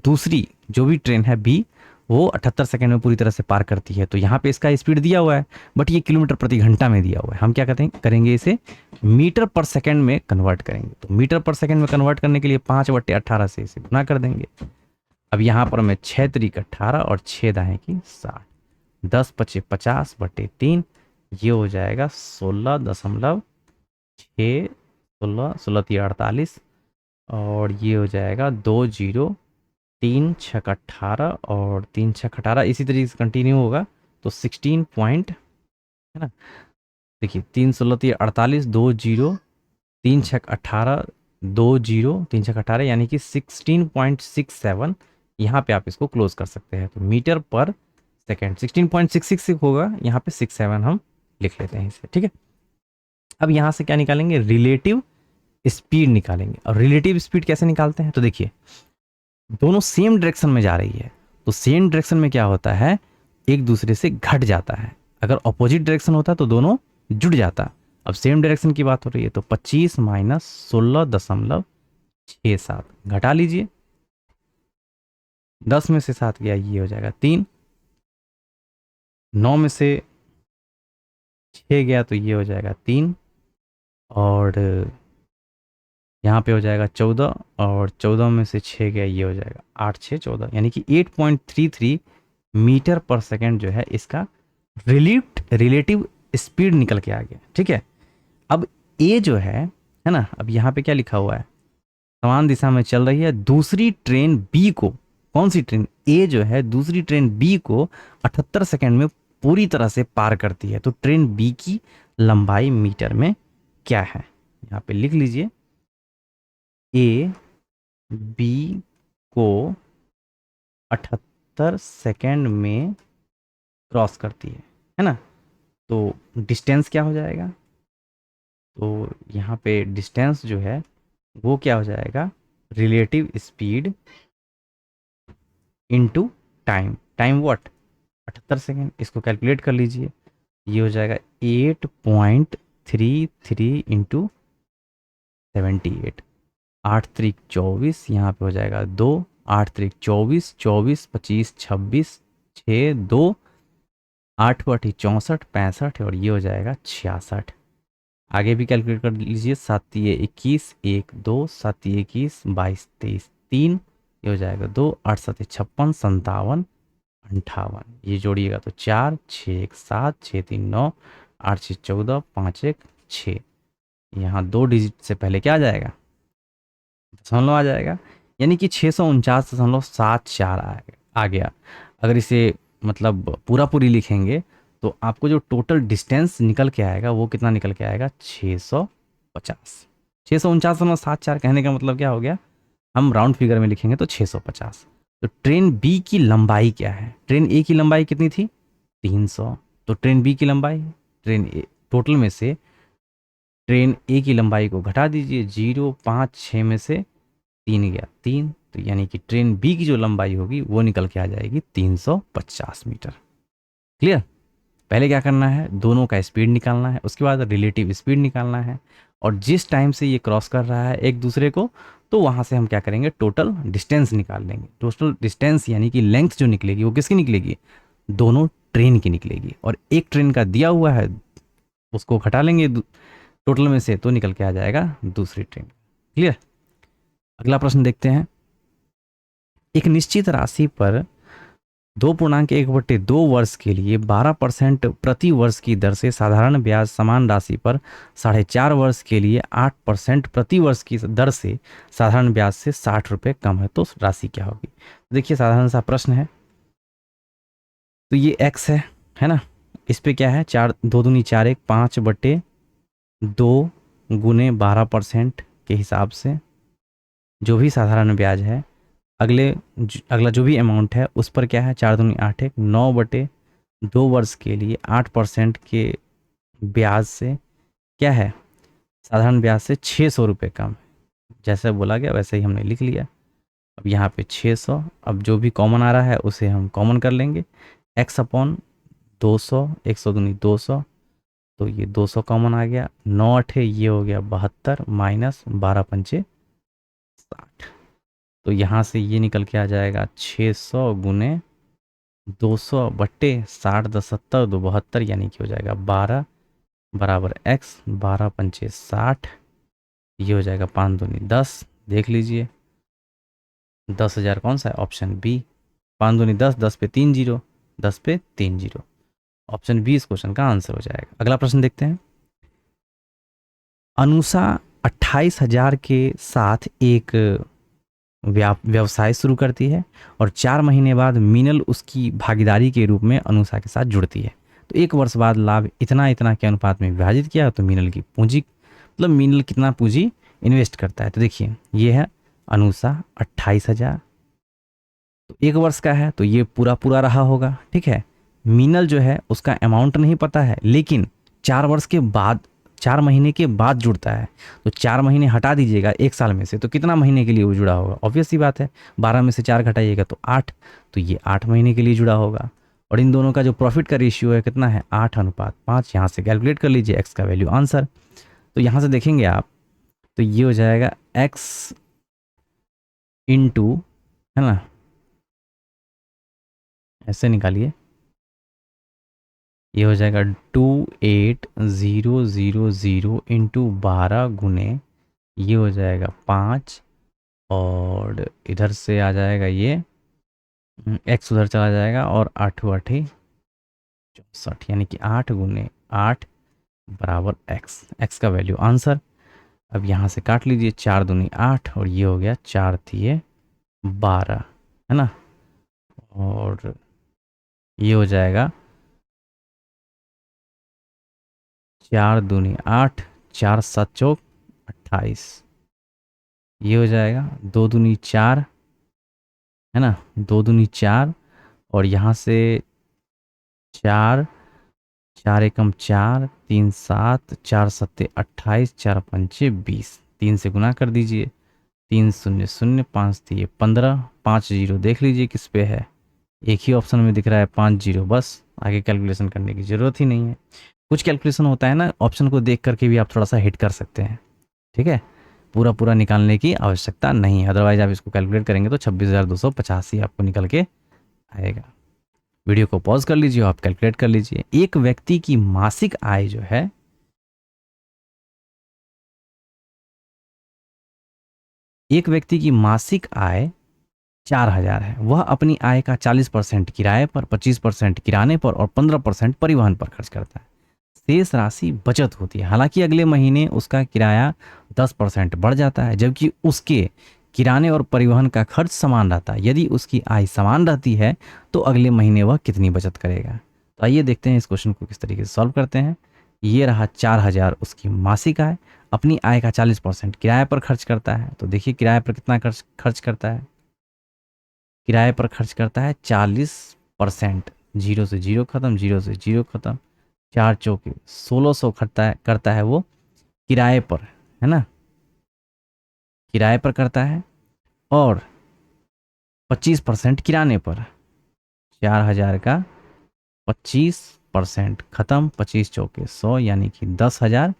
दूसरी जो भी ट्रेन है बी वो 78 सेकंड में पूरी तरह से पार करती है। तो यहाँ पे इसका स्पीड दिया हुआ है, बट ये किलोमीटर प्रति घंटा में दिया हुआ है। हम क्या करेंगे इसे मीटर पर सेकंड में कन्वर्ट करेंगे। तो मीटर पर सेकंड में कन्वर्ट करने के लिए 5/18 से इसे गुना कर देंगे। अब यहाँ पर मैं 6 त्रिक 18 और 6 दाएं की 60, 10 पचे 50/3, ये हो जाएगा 16.6, 16 तिया 48, और ये हो जाएगा 20, 3 छक 18 और 3 छक 18, इसी तरीके से कंटिन्यू होगा। तो 16 पॉइंट, है ना, देखिए 3 16 तिया 48, 20, 3 छक 18, 20, 3 छक 18, यानी कि 16.67। यहाँ पे आप इसको क्लोज कर सकते हैं। तो मीटर पर सेकेंड 16.66 होगा, यहाँ पे 67 हम लिख लेते हैं इसे, ठीक है। अब यहाँ से क्या निकालेंगे, रिलेटिव स्पीड निकालेंगे। और रिलेटिव स्पीड कैसे निकालते हैं, तो देखिए दोनों सेम डायरेक्शन में जा रही है, तो सेम डायरेक्शन में क्या होता है, एक दूसरे से घट जाता है। अगर अपोजिट डायरेक्शन होता तो दोनों जुड़ जाता। अब सेम डायरेक्शन की बात हो रही है, तो 25 माइनस 16.67 घटा लीजिए, 10 में से 7 गया, ये हो जाएगा 3, 9 में से 6 गया तो ये हो जाएगा 3, और यहाँ पे हो जाएगा 14, और 14 में से 6 गया, ये हो जाएगा 8 6 14, यानी कि 8.33 मीटर पर सेकेंड जो है इसका रिलेटिव स्पीड निकल के आ गया, ठीक है। अब ए जो है ना, अब यहाँ पे क्या लिखा हुआ है, समान दिशा में चल रही है दूसरी ट्रेन बी को, कौन सी ट्रेन, ए जो है दूसरी ट्रेन बी को 78 सेकेंड में पूरी तरह से पार करती है। तो ट्रेन बी की लंबाई मीटर में क्या है, यहाँ पे लिख लीजिए, ए बी को 78 सेकेंड में क्रॉस करती है ना। तो डिस्टेंस क्या हो जाएगा, तो यहाँ पे डिस्टेंस जो है वो क्या हो जाएगा, relative speed into time, time what 78 second, इसको कैलकुलेट कर लीजिए, ये हो जाएगा 8.33 इंटू 78, 8 त्रिक 24, यहाँ पे हो जाएगा 2, 8 त्रिक 24, 24 25 26, 6 2, 8 को 8 64 65, और ये हो जाएगा 66। आगे भी कैलकुलेट कर लीजिए, 7 तिये 21, 1 2, 7 तिये 21, 22 23 3, ये हो जाएगा 2, 8 7 56 57 58, ये जोड़िएगा तो 4 6 1 7 6 3 9, 8 6 14, 5 1 6, यहाँ 2 डिजिट से पहले क्या आ जाएगा, दशमलव आ जाएगा, यानी कि 649.74 आ गया। अगर इसे मतलब पूरा पूरी लिखेंगे तो आपको जो टोटल डिस्टेंस निकल के आएगा वो कितना निकल के आएगा, 650। 649.74 कहने का मतलब क्या हो गया, हम राउंड फिगर में लिखेंगे तो 650। तो ट्रेन बी की लंबाई क्या है, ट्रेन ए की लंबाई कितनी थी 300, तो ट्रेन बी की लंबाई, ट्रेन ए टोटल में से ट्रेन ए की लंबाई को घटा दीजिए, 0 5 6 में से 3 गया 3, तो यानी कि ट्रेन बी की जो लंबाई होगी वो निकल के आ जाएगी 350 मीटर। क्लियर। पहले क्या करना है, दोनों का स्पीड निकालना है, उसके बाद रिलेटिव स्पीड निकालना है, और जिस टाइम से ये क्रॉस कर रहा है एक दूसरे को, तो वहाँ से हम क्या करेंगे, टोटल डिस्टेंस निकाल लेंगे। टोटल डिस्टेंस यानी कि लेंथ जो निकलेगी वो किसकी निकलेगी, दोनों ट्रेन की निकलेगी, और एक ट्रेन का दिया हुआ है उसको घटा लेंगे टोटल में से, तो निकल के आ जाएगा दूसरी ट्रेन। क्लियर। अगला प्रश्न देखते हैं, एक निश्चित राशि पर 2.1/2 वर्ष के लिए 12% प्रति वर्ष की दर से साधारण ब्याज समान राशि पर 4.5 वर्ष के लिए 8% प्रति वर्ष की दर से साधारण ब्याज से 60 रुपये कम है, तो राशि क्या होगी। देखिए साधारण सा प्रश्न है, तो ये x है ना, इस पे क्या है, 4 2 दूनी 4 1 5/2 गुने 12% के हिसाब से जो भी साधारण ब्याज है, अगला जो भी अमाउंट है उस पर क्या है, 4 दूनी 8 1 9/2 वर्ष के लिए 8% के ब्याज से क्या है, साधारण ब्याज से 600 रुपये कम। जैसे बोला गया वैसे ही हमने लिख लिया। अब यहाँ पे 600, अब जो भी कॉमन आ रहा है उसे हम कॉमन कर लेंगे, x/200, 100 दूनी 200, तो ये 200 कॉमन आ गया, 9 8 ये हो गया 72 माइनस 12 पंचे 60, तो यहाँ से ये निकल के आ जाएगा 600 गुने 200/60, 10 70, 2 72, यानी कि हो जाएगा 12 बराबर x, 12 पंचे 60, ये हो जाएगा 5 दूनी 10। देख लीजिए 10,000 कौन सा है, ऑप्शन बी। 5 दूनी 10, 10 पे 3 जीरो, 10 पे 3 जीरो, ऑप्शन बी इस क्वेश्चन का आंसर हो जाएगा। अगला प्रश्न देखते हैं। अनुषा 28,000 के साथ एक व्यवसाय शुरू करती है और 4 महीने बाद मीनल उसकी भागीदारी के रूप में अनुषा के साथ जुड़ती है। तो 1 वर्ष बाद लाभ इतना इतना के अनुपात में विभाजित किया तो मीनल की पूंजी, मतलब मीनल कितना पूंजी इन्वेस्ट करता है। तो देखिए ये है अनुषा 28,000, तो 1 वर्ष का है तो ये पूरा पूरा रहा होगा, ठीक है। मीनल जो है उसका अमाउंट नहीं पता है, लेकिन 4 वर्ष के बाद, 4 महीने के बाद जुड़ता है। तो 4 महीने हटा दीजिएगा 1 साल में से, तो कितना महीने के लिए वो जुड़ा होगा, ऑब्वियस सी बात है। 12 में से 4 घटाइएगा तो 8, तो ये 8 महीने के लिए जुड़ा होगा। और इन दोनों का जो प्रॉफिट का रेशियो है कितना है, 8:5। यहाँ से कैलकुलेट कर लीजिए एक्स का वैल्यू आंसर। तो यहाँ से देखेंगे आप तो ये हो जाएगा एक्स इंटू, है ना, ऐसे निकालिए, ये हो जाएगा 28,000 इंटू 12 गुने, ये हो जाएगा 5, और इधर से आ जाएगा ये एक्स उधर चला जाएगा, और 8 8 64, यानी कि 8 गुने 8 बराबर एक्स, एक्स का वैल्यू आंसर। अब यहाँ से काट लीजिए, 4 दूनी 8, और ये हो गया 4 तिये 12, है ना, और ये हो जाएगा 4 दूनी 8, 4 7 चौक 28, ये हो जाएगा 2 दूनी 4, है ना, 2 दूनी 4, और यहाँ से 4, 4 एकम 4, 3 7, 4 सत्ते 28, 4 पंचे 20, 3 से गुना कर दीजिए, 3 0 0, 5 दिए 15, 5 जीरो देख लीजिए किस पे है, एक ही ऑप्शन में दिख रहा है 5 जीरो, बस आगे कैलकुलेशन करने की ज़रूरत ही नहीं है। कुछ कैलकुलेशन होता है ना, ऑप्शन को देख करके भी आप थोड़ा सा हिट कर सकते हैं, ठीक है, पूरा पूरा निकालने की आवश्यकता नहीं है, अदरवाइज आप इसको कैलकुलेट करेंगे तो 26,285 आपको निकल के आएगा। वीडियो को पॉज कर लीजिए, आप कैलकुलेट कर लीजिए। एक व्यक्ति की मासिक आय जो है, एक व्यक्ति की मासिक आय 4,000 है। वह अपनी आय का 40% किराए पर, 25% किराने पर और 15% परिवहन पर खर्च करता है। शेष राशि बचत होती है। हालांकि अगले महीने उसका किराया 10% बढ़ जाता है, जबकि उसके किराने और परिवहन का खर्च समान रहता है। यदि उसकी आय समान रहती है तो अगले महीने वह कितनी बचत करेगा। तो आइए देखते हैं इस क्वेश्चन को किस तरीके से सॉल्व करते हैं। ये रहा 4,000 उसकी मासिक आय, अपनी आय का 40% किराए पर खर्च करता है। तो देखिए किराए पर कितना खर्च करता है, किराए पर खर्च करता है 40%, जीरो से जीरो खत्म, जीरो से जीरो खत्म, 4 चौके 1600 करता है वो किराए पर, है ना, किराए पर करता है, और 25% किराने पर। 4,000 का 25% खत्म, 25 चौके 100, यानी कि 10,000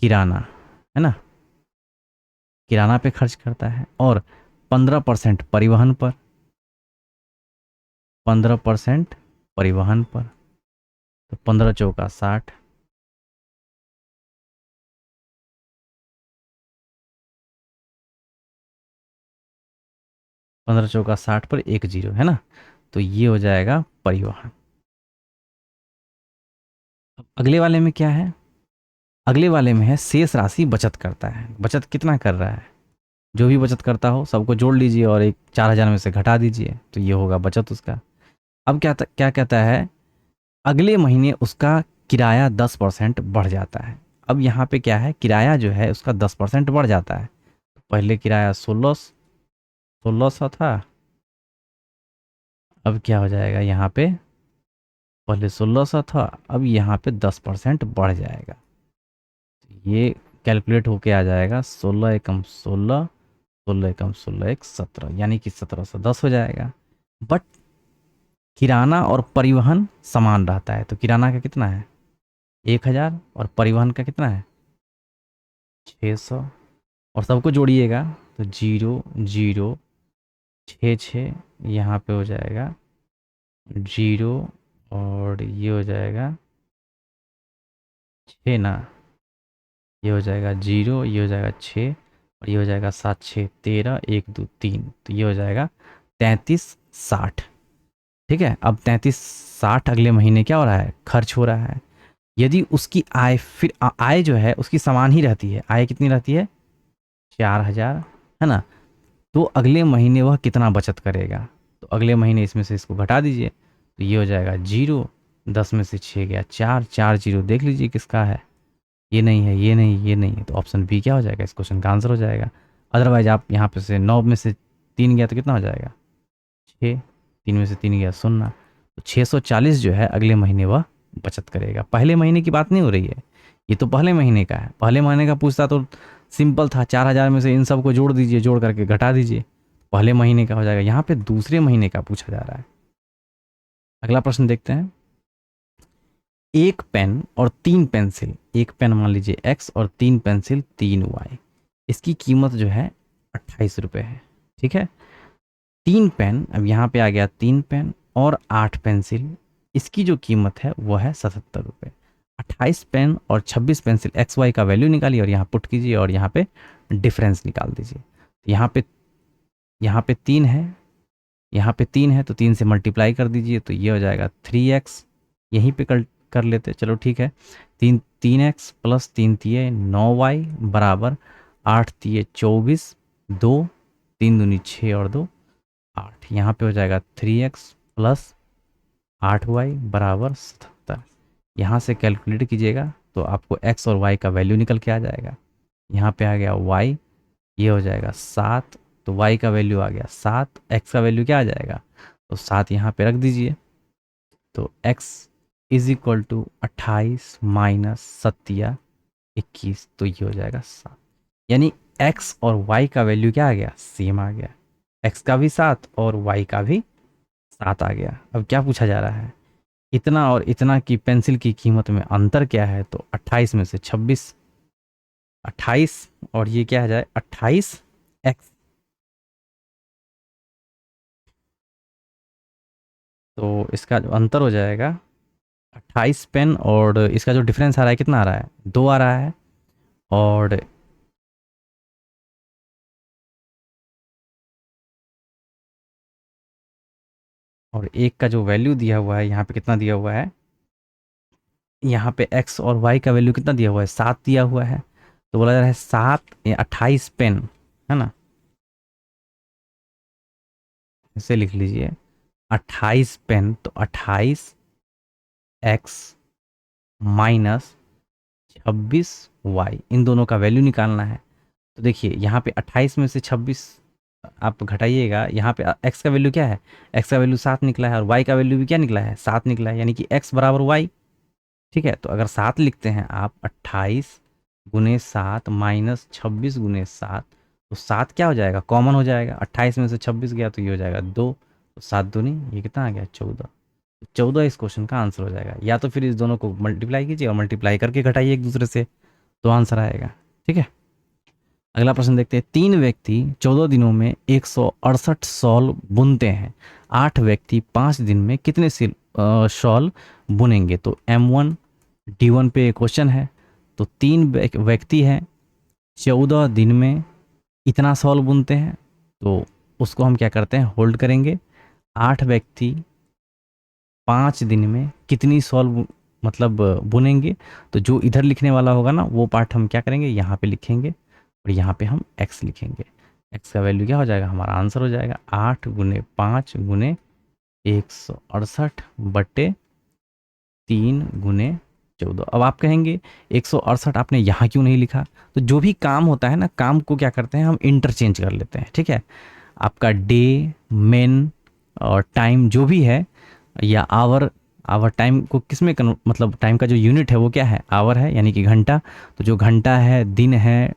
किराना, है ना, किराना पे खर्च करता है, और 15% परिवहन पर, 15% परिवहन पर। तो 15 चौका 60, 15 चौका 60 पर एक जीरो, है ना, तो ये हो जाएगा परिवहन। अब अगले वाले में क्या है, अगले वाले में है शेष राशि बचत करता है। बचत कितना कर रहा है, जो भी बचत करता हो सबको जोड़ लीजिए और एक 4,000 में से घटा दीजिए, तो ये होगा बचत उसका। अब क्या कहता है, अगले महीने उसका किराया 10% बढ़ जाता है। अब यहाँ पे क्या है, किराया जो है उसका 10% बढ़ जाता है। पहले किराया 1600 था, अब क्या हो जाएगा यहाँ पे, पहले 1600 था, अब यहाँ पे 10% बढ़ जाएगा। ये कैलकुलेट होके आ जाएगा 16 एकम 16, 16 एकम 16 एक 17, यानी कि 1710 हो जाएगा। बट किराना और परिवहन समान रहता है, तो किराना का कितना है 1,000, और परिवहन का कितना है 600, और सबको जोड़िएगा तो 0 0 6 6 यहाँ पे हो जाएगा 0 और ये हो जाएगा 6 ना, ये हो जाएगा 0, ये हो जाएगा 6 और ये हो जाएगा 7 6 13 1 2 3, तो ये हो जाएगा 3360। ठीक है, अब 3360 अगले महीने क्या हो रहा है, खर्च हो रहा है। यदि उसकी आय फिर आय जो है उसकी समान ही रहती है, आय कितनी रहती है 4000, है ना, तो अगले महीने वह कितना बचत करेगा। तो अगले महीने इसमें से इसको घटा दीजिए, तो ये हो जाएगा 0, 10 में से 6 गया 4, 4 0 देख लीजिए किसका है, ये नहीं है, ये नहीं, ये नहीं है, तो ऑप्शन बी क्या हो जाएगा, इस क्वेश्चन का आंसर हो जाएगा। अदरवाइज आप यहाँ पे से 9 में से 3 गया तो कितना हो जाएगा 6, 3 में से 3 गया 0, तो 640 जो है अगले महीने वह बचत करेगा। पहले महीने की बात नहीं हो रही है, ये तो पहले महीने का है। पहले महीने का पूछता तो सिंपल था, 4000 में से इन सबको जोड़ दीजिए, जोड़ करके घटा दीजिए, पहले महीने का हो जाएगा। यहाँ पे दूसरे महीने का पूछा जा रहा है। अगला प्रश्न देखते हैं, एक पेन और 3 पेंसिल, एक पेन मान लीजिए x और 3 पेंसिल 3y, इसकी कीमत जो है 28 रुपये है। ठीक है, 3 पेन, अब यहाँ पे आ गया 3 पेन और 8 पेंसिल, इसकी जो कीमत है वो है 77 रुपये। 28 पेन और 26 पेंसिल एक्स वाई का वैल्यू निकालिए और यहाँ पुट कीजिए और यहाँ पे डिफरेंस निकाल दीजिए। यहाँ पे 3 है, यहाँ पे 3 है तो 3 से मल्टीप्लाई कर दीजिए, तो ये हो जाएगा 3x, यहीं पे कर लेते, चलो ठीक है। 3x प्लस 3 तिये 9y बराबर 8 तिये 24, 2 3 दूनी 6 और 2 8, यहाँ पे हो जाएगा 3x प्लस 8y बराबर 77। यहाँ से कैलकुलेट कीजिएगा तो आपको x और y का वैल्यू निकल के आ जाएगा। यहाँ पे आ गया y, ये हो जाएगा 7, तो y का वैल्यू आ गया 7, x का वैल्यू क्या आ जाएगा, तो 7 यहाँ पे रख दीजिए, तो x is equal to 28 minus 7 21, तो ये हो जाएगा 7। यानी x और y का वैल्यू क्या आ गया, सेम आ गया, x का भी 7 और y का भी 7 आ गया। अब क्या पूछा जा रहा है, इतना और इतना की पेंसिल की कीमत में अंतर क्या है, तो 28 में से 26, 28 और ये क्या आ जाए 28x, तो इसका जो अंतर हो जाएगा 28 पेन और इसका जो डिफरेंस आ रहा है कितना आ रहा है, 2 आ रहा है, और एक का जो वैल्यू दिया हुआ है यहाँ पे कितना दिया हुआ है, यहाँ पे x और y का वैल्यू कितना दिया हुआ है 7 दिया हुआ है, तो बोला जा रहा है 7 या 28 पेन, है ना, इसे लिख लीजिए 28 पेन, तो 28 x माइनस 26 y, इन दोनों का वैल्यू निकालना है। तो देखिए यहाँ पे 28 में से 26 आप घटाइएगा, यहाँ पे x का वैल्यू क्या है, x का वैल्यू 7 निकला है और y का वैल्यू भी क्या निकला है 7 निकला है, यानी कि x बराबर y। ठीक है, तो अगर 7 लिखते हैं आप 28 गुने 7 माइनस 26 गुने 7, तो 7 क्या हो जाएगा, कॉमन हो जाएगा, 28 में से 26 गया तो ये हो जाएगा 2, तो 7 दूनी ये कितना आ गया 14, 14 इस क्वेश्चन का आंसर हो जाएगा। या तो फिर इस दोनों को मल्टीप्लाई कीजिए और मल्टीप्लाई करके घटाइए एक दूसरे से, तो आंसर आएगा। ठीक है, अगला प्रश्न देखते हैं, 3 व्यक्ति 14 दिनों में 168 शॉल बुनते हैं, 8 व्यक्ति 5 दिन में कितने शॉल बुनेंगे। तो M1 D1 पे क्वेश्चन है, तो 3 व्यक्ति हैं 14 दिन में इतना शॉल बुनते हैं, तो उसको हम क्या करते हैं, होल्ड करेंगे। 8 व्यक्ति 5 दिन में कितनी शॉल मतलब बुनेंगे, तो जो इधर लिखने वाला होगा ना वो पार्ट हम क्या करेंगे, यहाँ पे लिखेंगे और यहाँ पे हम x लिखेंगे। x का वैल्यू क्या हो जाएगा, हमारा आंसर हो जाएगा 8 गुने 5 गुने 168 बटे 3 गुने 14। अब आप कहेंगे 168 आपने यहाँ क्यों नहीं लिखा, तो जो भी काम होता है ना, काम को क्या करते हैं हम इंटरचेंज कर लेते हैं। ठीक है, आपका डे, मेन और टाइम जो भी है, या आवर, आवर टाइम को किस में मतलब टाइम का जो यूनिट है वो क्या है, आवर है, यानी कि घंटा। तो जो घंटा है, दिन है,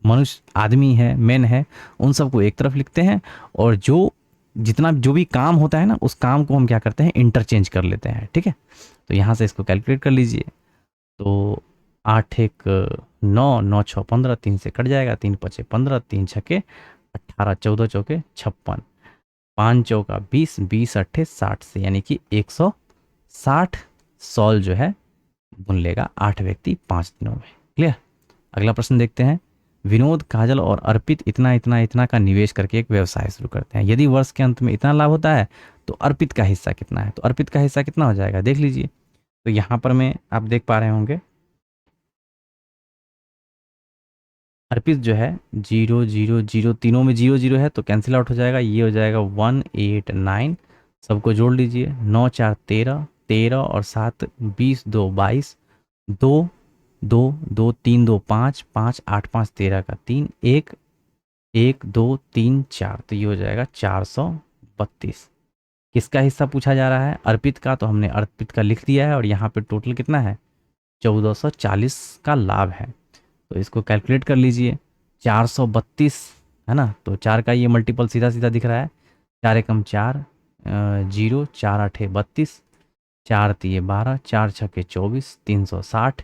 मनुष्य, आदमी है, मैन है, उन सबको एक तरफ लिखते हैं, और जो जितना जो भी काम होता है ना उस काम को हम क्या करते हैं, इंटरचेंज कर लेते हैं। ठीक है, तो यहाँ से इसको कैलकुलेट कर लीजिए, तो 8 1 9, 9 6 15, 3 से कट जाएगा, 3 5 15, 3 6 18, 14 चौके 56, 5 चौका 20, 20 अट्ठे 60 से, यानी कि 160 सॉल जो है बुन लेगा 8 व्यक्ति 5 दिनों में। क्लियर। अगला प्रश्न देखते हैं। विनोद, काजल और अर्पित इतना इतना इतना का निवेश करके एक व्यवसाय शुरू करते हैं। यदि वर्ष के अंत में इतना लाभ होता है तो अर्पित का हिस्सा कितना है? तो अर्पित का हिस्सा कितना हो जाएगा, देख लीजिए। तो यहाँ पर मैं आप देख पा रहे होंगे अर्पित जो है 0 0 0, तीनों में 0 0 है तो कैंसिल आउट हो जाएगा। ये हो जाएगा 189, सबको जोड़ लीजिए। 9 4 13, 13 और 7 20, 2 22, 2 2 2 3 2 5 5 8 5 13 का 3, 1 1 2 3 4, तो ये हो जाएगा 432। किसका हिस्सा पूछा जा रहा है? अर्पित का। तो हमने अर्पित का लिख दिया है और यहाँ पे टोटल कितना है? 1440 का लाभ है। तो इसको कैलकुलेट कर लीजिए। 432 है ना, तो 4 का ये मल्टीपल सीधा सीधा दिख रहा है। 4 एकम 4, 0, 4 आठे 32, 4 तिये 12, 4 छके 24, 360,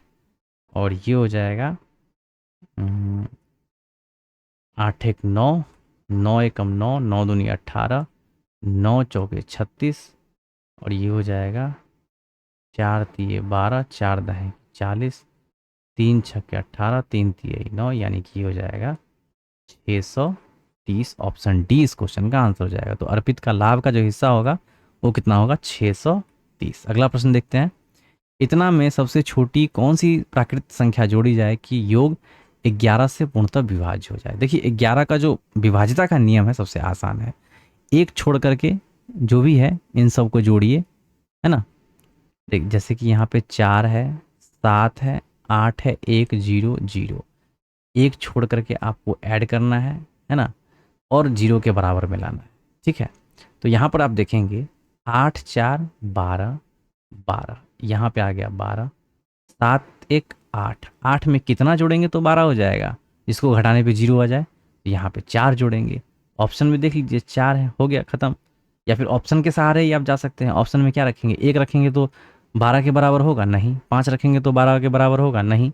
और ये हो जाएगा 8 एक 9, 9 एकम 9, 9 दूनी 18, 9 चौके 36, और ये हो जाएगा 4 तिये 12, 4 दहें 40, 3 छक्के 18, 3 तिये 9, यानी कि हो जाएगा 630। ऑप्शन डी इस क्वेश्चन का आंसर हो जाएगा। तो अर्पित का लाभ का जो हिस्सा होगा वो कितना होगा? 630। अगला प्रश्न देखते हैं। इतना में सबसे छोटी कौन सी प्राकृत संख्या जोड़ी जाए कि योग 11 से पूर्णतः विभाज्य हो जाए? देखिए 11 का जो विभाज्यता का नियम है सबसे आसान है। एक छोड़ करके जो भी है इन सब को जोड़िए, है ना। देख जैसे कि यहाँ पे 4 है, 7 है, 8 है, 1 0 0, एक छोड़ करके आपको ऐड करना है ना, और 0 के बराबर में लाना है। ठीक है, तो यहाँ पर आप देखेंगे 8 4 12, 12 यहाँ पे आ गया 12, 7 1 8, 8 में कितना जोड़ेंगे तो 12 हो जाएगा? जिसको घटाने पे 0 आ जाए, तो यहाँ पे 4 जोड़ेंगे। ऑप्शन में देख लीजिए 4 है, हो गया ख़त्म। या फिर ऑप्शन के सहारे ही आप जा सकते हैं। ऑप्शन में क्या रखेंगे? 1 रखेंगे तो 12 के बराबर होगा? नहीं। 5 रखेंगे तो 12 के बराबर होगा? नहीं।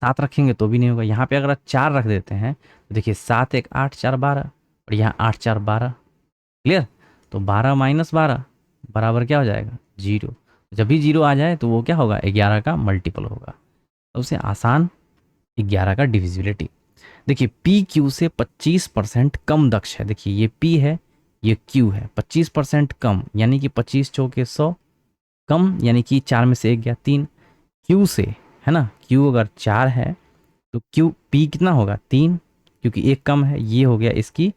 7 रखेंगे तो भी नहीं होगा। यहाँ पे अगर आप 4 रख देते हैं तो देखिए 7 1 8 4 12, और यहाँ 8 4 12। क्लियर। तो 12 माइनस 12 बराबर क्या हो जाएगा? 0। जब भी 0 आ जाए तो वो क्या होगा? 11 का मल्टीपल होगा। सबसे आसान 11 का डिविजिबिलिटी। देखिए पी क्यू से 25% कम दक्ष है। देखिए ये पी है, ये क्यू है। 25% कम यानी कि 25 चौके 100, कम यानी कि 4 में से 1 गया 3। क्यू से, है ना, क्यू अगर 4 है तो क्यू पी कितना होगा? 3, क्योंकि एक कम है। ये हो गया इसकी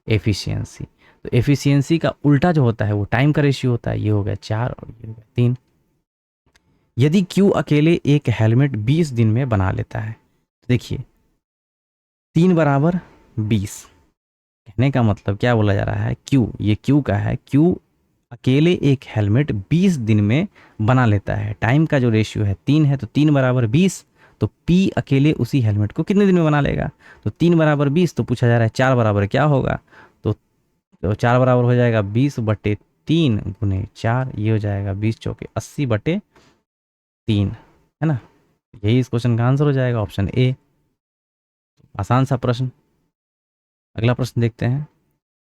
एफिशिएंसी। तो एफिशिएंसी का उल्टा जो होता है वो टाइम का रेशियो होता है। ये हो गया 4 और ये हो गया 3। यदि क्यू अकेले एक हेलमेट 20 दिन में बना लेता है, तो देखिए 3 बराबर 20, कहने का मतलब क्या बोला जा रहा है? क्यू, ये क्यू का है, क्यू अकेले एक हेलमेट 20 दिन में बना लेता है। टाइम का जो रेशियो है 3 है, तो 3 बराबर 20, तो पी अकेले उसी हेलमेट को कितने दिन में बना लेगा? तो 3 बराबर 20, तो पूछा जा रहा है 4 बराबर क्या होगा? तो 4 बराबर हो जाएगा 20/3 गुने 4, ये हो जाएगा 20 चौके 80/3, है ना। यही इस क्वेश्चन का आंसर हो जाएगा, ऑप्शन ए। आसान सा प्रश्न। अगला प्रश्न देखते हैं।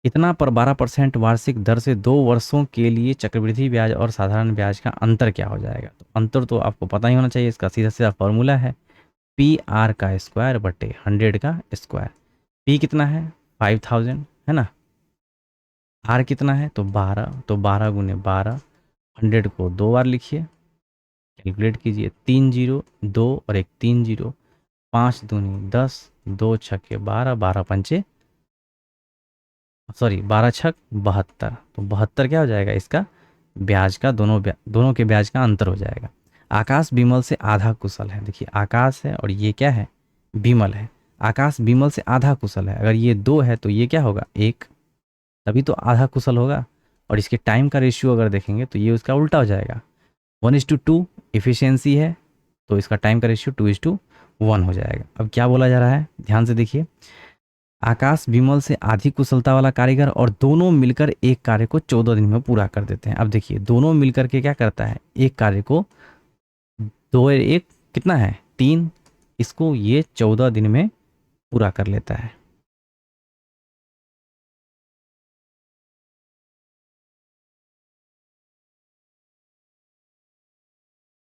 इतना पर 12% वार्षिक दर से 2 वर्षों के लिए चक्रवृद्धि ब्याज और साधारण ब्याज का अंतर क्या हो जाएगा? तो अंतर तो आपको पता ही होना चाहिए। इसका सीधा सीधा फॉर्मूला है पी आर का स्क्वायर बटे 100 का स्क्वायर। पी कितना है? 5000, है ना। आर कितना है? तो 12, तो 12 गुने 12, 100 को 2 बार लिखिए, कैलकुलेट कीजिए। 3 0 2 और एक 3 0, 5 दूनी 10, 2 छक्के 12, 12 पंचे, सॉरी 12 छक 72। तो 72 क्या हो जाएगा? इसका ब्याज का दोनों के ब्याज का अंतर हो जाएगा। आकाश विमल से आधा कुशल है। देखिए आकाश है और ये क्या है? विमल है। आकाश विमल से आधा कुशल है। अगर ये 2 है तो ये क्या होगा? 1, तभी तो आधा कुशल होगा। और इसके टाइम का रेशियो अगर देखेंगे तो ये उसका उल्टा हो जाएगा। 1:2 इफिशियंसी है, तो इसका टाइम का रेशियो 2:1 हो जाएगा। अब क्या बोला जा रहा है, ध्यान से देखिए। आकाश विमल से आधी कुशलता वाला कारीगर और दोनों मिलकर एक कार्य को 14 दिन में पूरा कर देते हैं। अब देखिए दोनों मिलकर के क्या करता है? एक कार्य को 2 1 कितना है? 3, इसको ये 14 दिन में पूरा कर लेता है।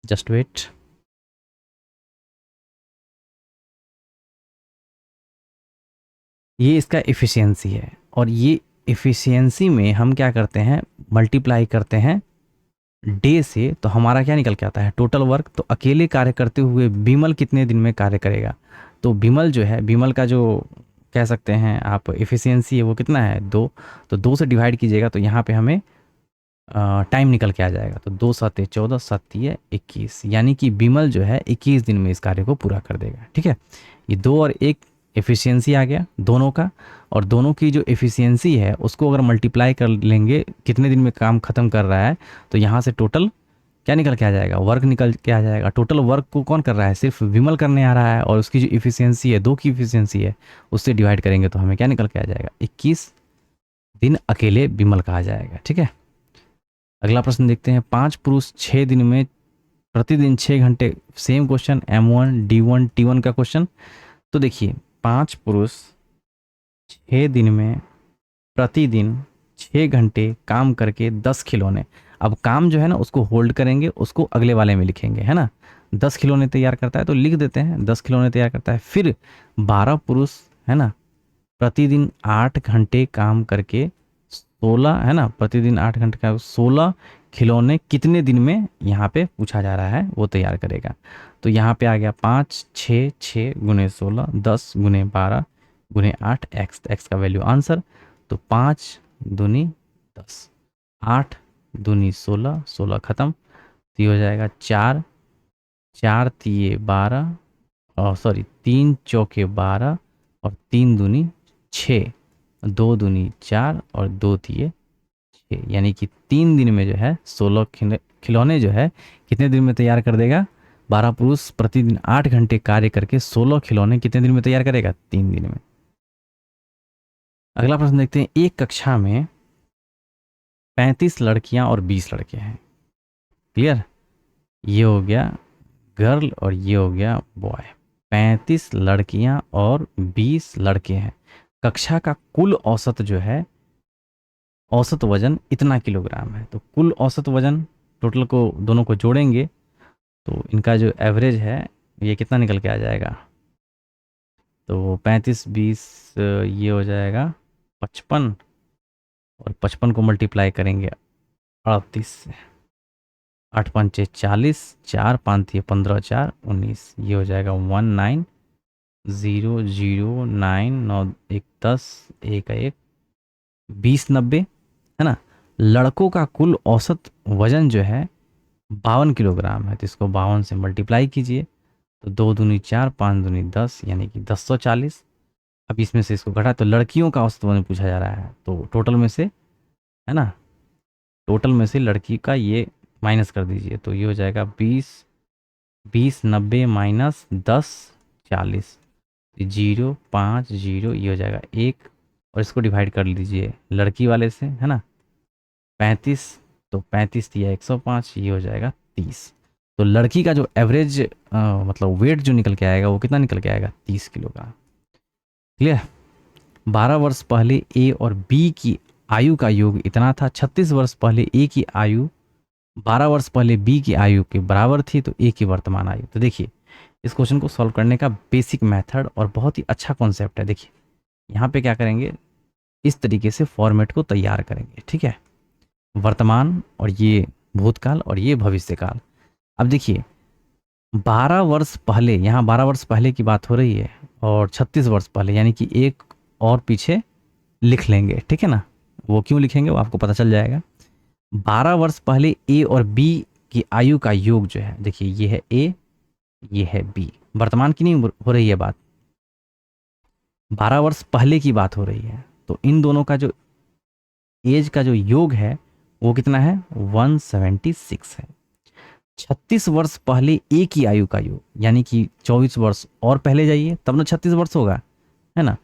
Just wait. ये इसका एफिशिएंसी है, और ये एफिशिएंसी में हम क्या करते हैं, मल्टीप्लाई करते हैं डे से, तो हमारा क्या निकल के आता है, टोटल वर्क। तो अकेले कार्य करते हुए बिमल कितने दिन में कार्य करेगा, तो बिमल जो है, बिमल का जो कह सकते हैं आप एफिशिएंसी है वो कितना है, 2। तो 2 से डिवाइड कीजिएगा तो यहाँ पे हमें टाइम निकल के आ जाएगा। तो 2 7 14 7 21, यानी कि बिमल जो है 21 दिन में इस कार्य को पूरा कर देगा। ठीक है, ये 2 और 1 एफिशिएंसी आ गया दोनों का, और दोनों की जो एफिशिएंसी है उसको अगर मल्टीप्लाई कर लेंगे कितने दिन में काम खत्म कर रहा है, तो यहाँ से टोटल क्या निकल के आ जाएगा, वर्क निकल के आ जाएगा। टोटल वर्क को कौन कर रहा है, सिर्फ विमल करने आ रहा है, और उसकी जो इफिशियंसी है, 2 की इफिशियंसी है, उससे डिवाइड करेंगे तो हमें क्या निकल के आ जाएगा, 21 दिन अकेले विमल का आ जाएगा। ठीक है, अगला प्रश्न देखते हैं। 5 पुरुष 6 दिन में प्रतिदिन 6 घंटे, same question, M1 D1 T1 का क्वेश्चन। तो देखिए 5 पुरुष 6 दिन में प्रतिदिन 6 घंटे काम करके 10 खिलौने, अब काम जो है ना उसको होल्ड करेंगे, उसको अगले वाले में लिखेंगे, है ना। 10 खिलौने तैयार करता है तो लिख देते हैं 10 खिलौने तैयार करता है। फिर 12 पुरुष, है ना, प्रतिदिन 8 घंटे काम करके 16, है ना, प्रतिदिन 8 घंटे का 16 खिलौने कितने दिन में यहाँ पे पूछा जा रहा है वो तैयार करेगा। तो यहाँ पे आ गया 5 6 6 गुने 16 10 गुने 12 गुने 8 एक्स का वैल्यू आंसर। तो 5 दूनी 10, 8 दूनी 16, 16 खत्म, तो ये हो जाएगा 4 4 तिये 12, और सॉरी 3 चौके 12, और 3 दूनी 6, 2 दूनी 4, और 2 तिये 6, यानी कि 3 दिन में जो है 16 खिलौने जो है कितने दिन में तैयार कर देगा। 12 पुरुष प्रतिदिन 8 घंटे कार्य करके 16 खिलौने कितने दिन में तैयार करेगा, 3 दिन में। अगला प्रश्न देखते हैं। एक कक्षा में 35 लड़कियां और 20 लड़के हैं। क्लियर, ये हो गया गर्ल और ये हो गया बॉय। 35 लड़कियां और 20 लड़के हैं। कक्षा का कुल औसत जो है, औसत वजन इतना किलोग्राम है। तो कुल औसत वजन टोटल को दोनों को जोड़ेंगे तो इनका जो एवरेज है ये कितना निकल के आ जाएगा। तो 35 20 ये हो जाएगा 55, और 55 को मल्टीप्लाई करेंगे 38 से, 8 5 40, 4 5 15 4 19, ये हो जाएगा 19,009 9 1 10 1 1 20 90, है ना। लड़कों का कुल औसत वजन जो है 52 किलोग्राम है, तो इसको 52 से मल्टीप्लाई कीजिए तो 2 दूनी 4 5 दूनी 10, यानी कि 1040। अब इसमें से इसको घटा तो लड़कियों का औसत वजन पूछा जा रहा है, तो टोटल में से, है ना, टोटल में से लड़की का ये माइनस कर दीजिए, तो ये हो जाएगा 20 20 90 माइनस 10 40, 0 5 0, ये हो जाएगा 1, और इसको डिवाइड कर लीजिए लड़की वाले से, है ना, 35, तो 35 दिया 105, ये हो जाएगा 30। तो लड़की का जो एवरेज मतलब वेट जो निकल के आएगा वो कितना निकल के आएगा, 30 किलोग्राम। क्लियर। 12 वर्ष पहले ए और बी की आयु का योग इतना था। 36 वर्ष पहले ए की आयु 12 वर्ष पहले बी की आयु के बराबर थी, तो ए की वर्तमान आयु। तो देखिए इस क्वेश्चन को सॉल्व करने का बेसिक मेथड और बहुत ही अच्छा कॉन्सेप्ट है। देखिए यहाँ पे क्या करेंगे, इस तरीके से फॉर्मेट को तैयार करेंगे। ठीक है, वर्तमान और ये भूतकाल और ये भविष्यकाल। अब देखिए 12 वर्ष पहले, यहाँ 12 वर्ष पहले की बात हो रही है, और 36 वर्ष पहले, यानी कि एक और पीछे लिख लेंगे। ठीक है ना, वो क्यों लिखेंगे वो आपको पता चल जाएगा। 12 वर्ष पहले ए और बी की आयु का योग जो है, देखिए ये है ए, ये है बी। वर्तमान की नहीं हो रही है बात, 12 वर्ष पहले की बात हो रही है। तो इन दोनों का जो एज का जो योग है वो कितना है, 176 है। 36 वर्ष पहले ए की आयु का योग, यानी कि 24 वर्ष और पहले जाइए तब ना 36 वर्ष होगा, है ना।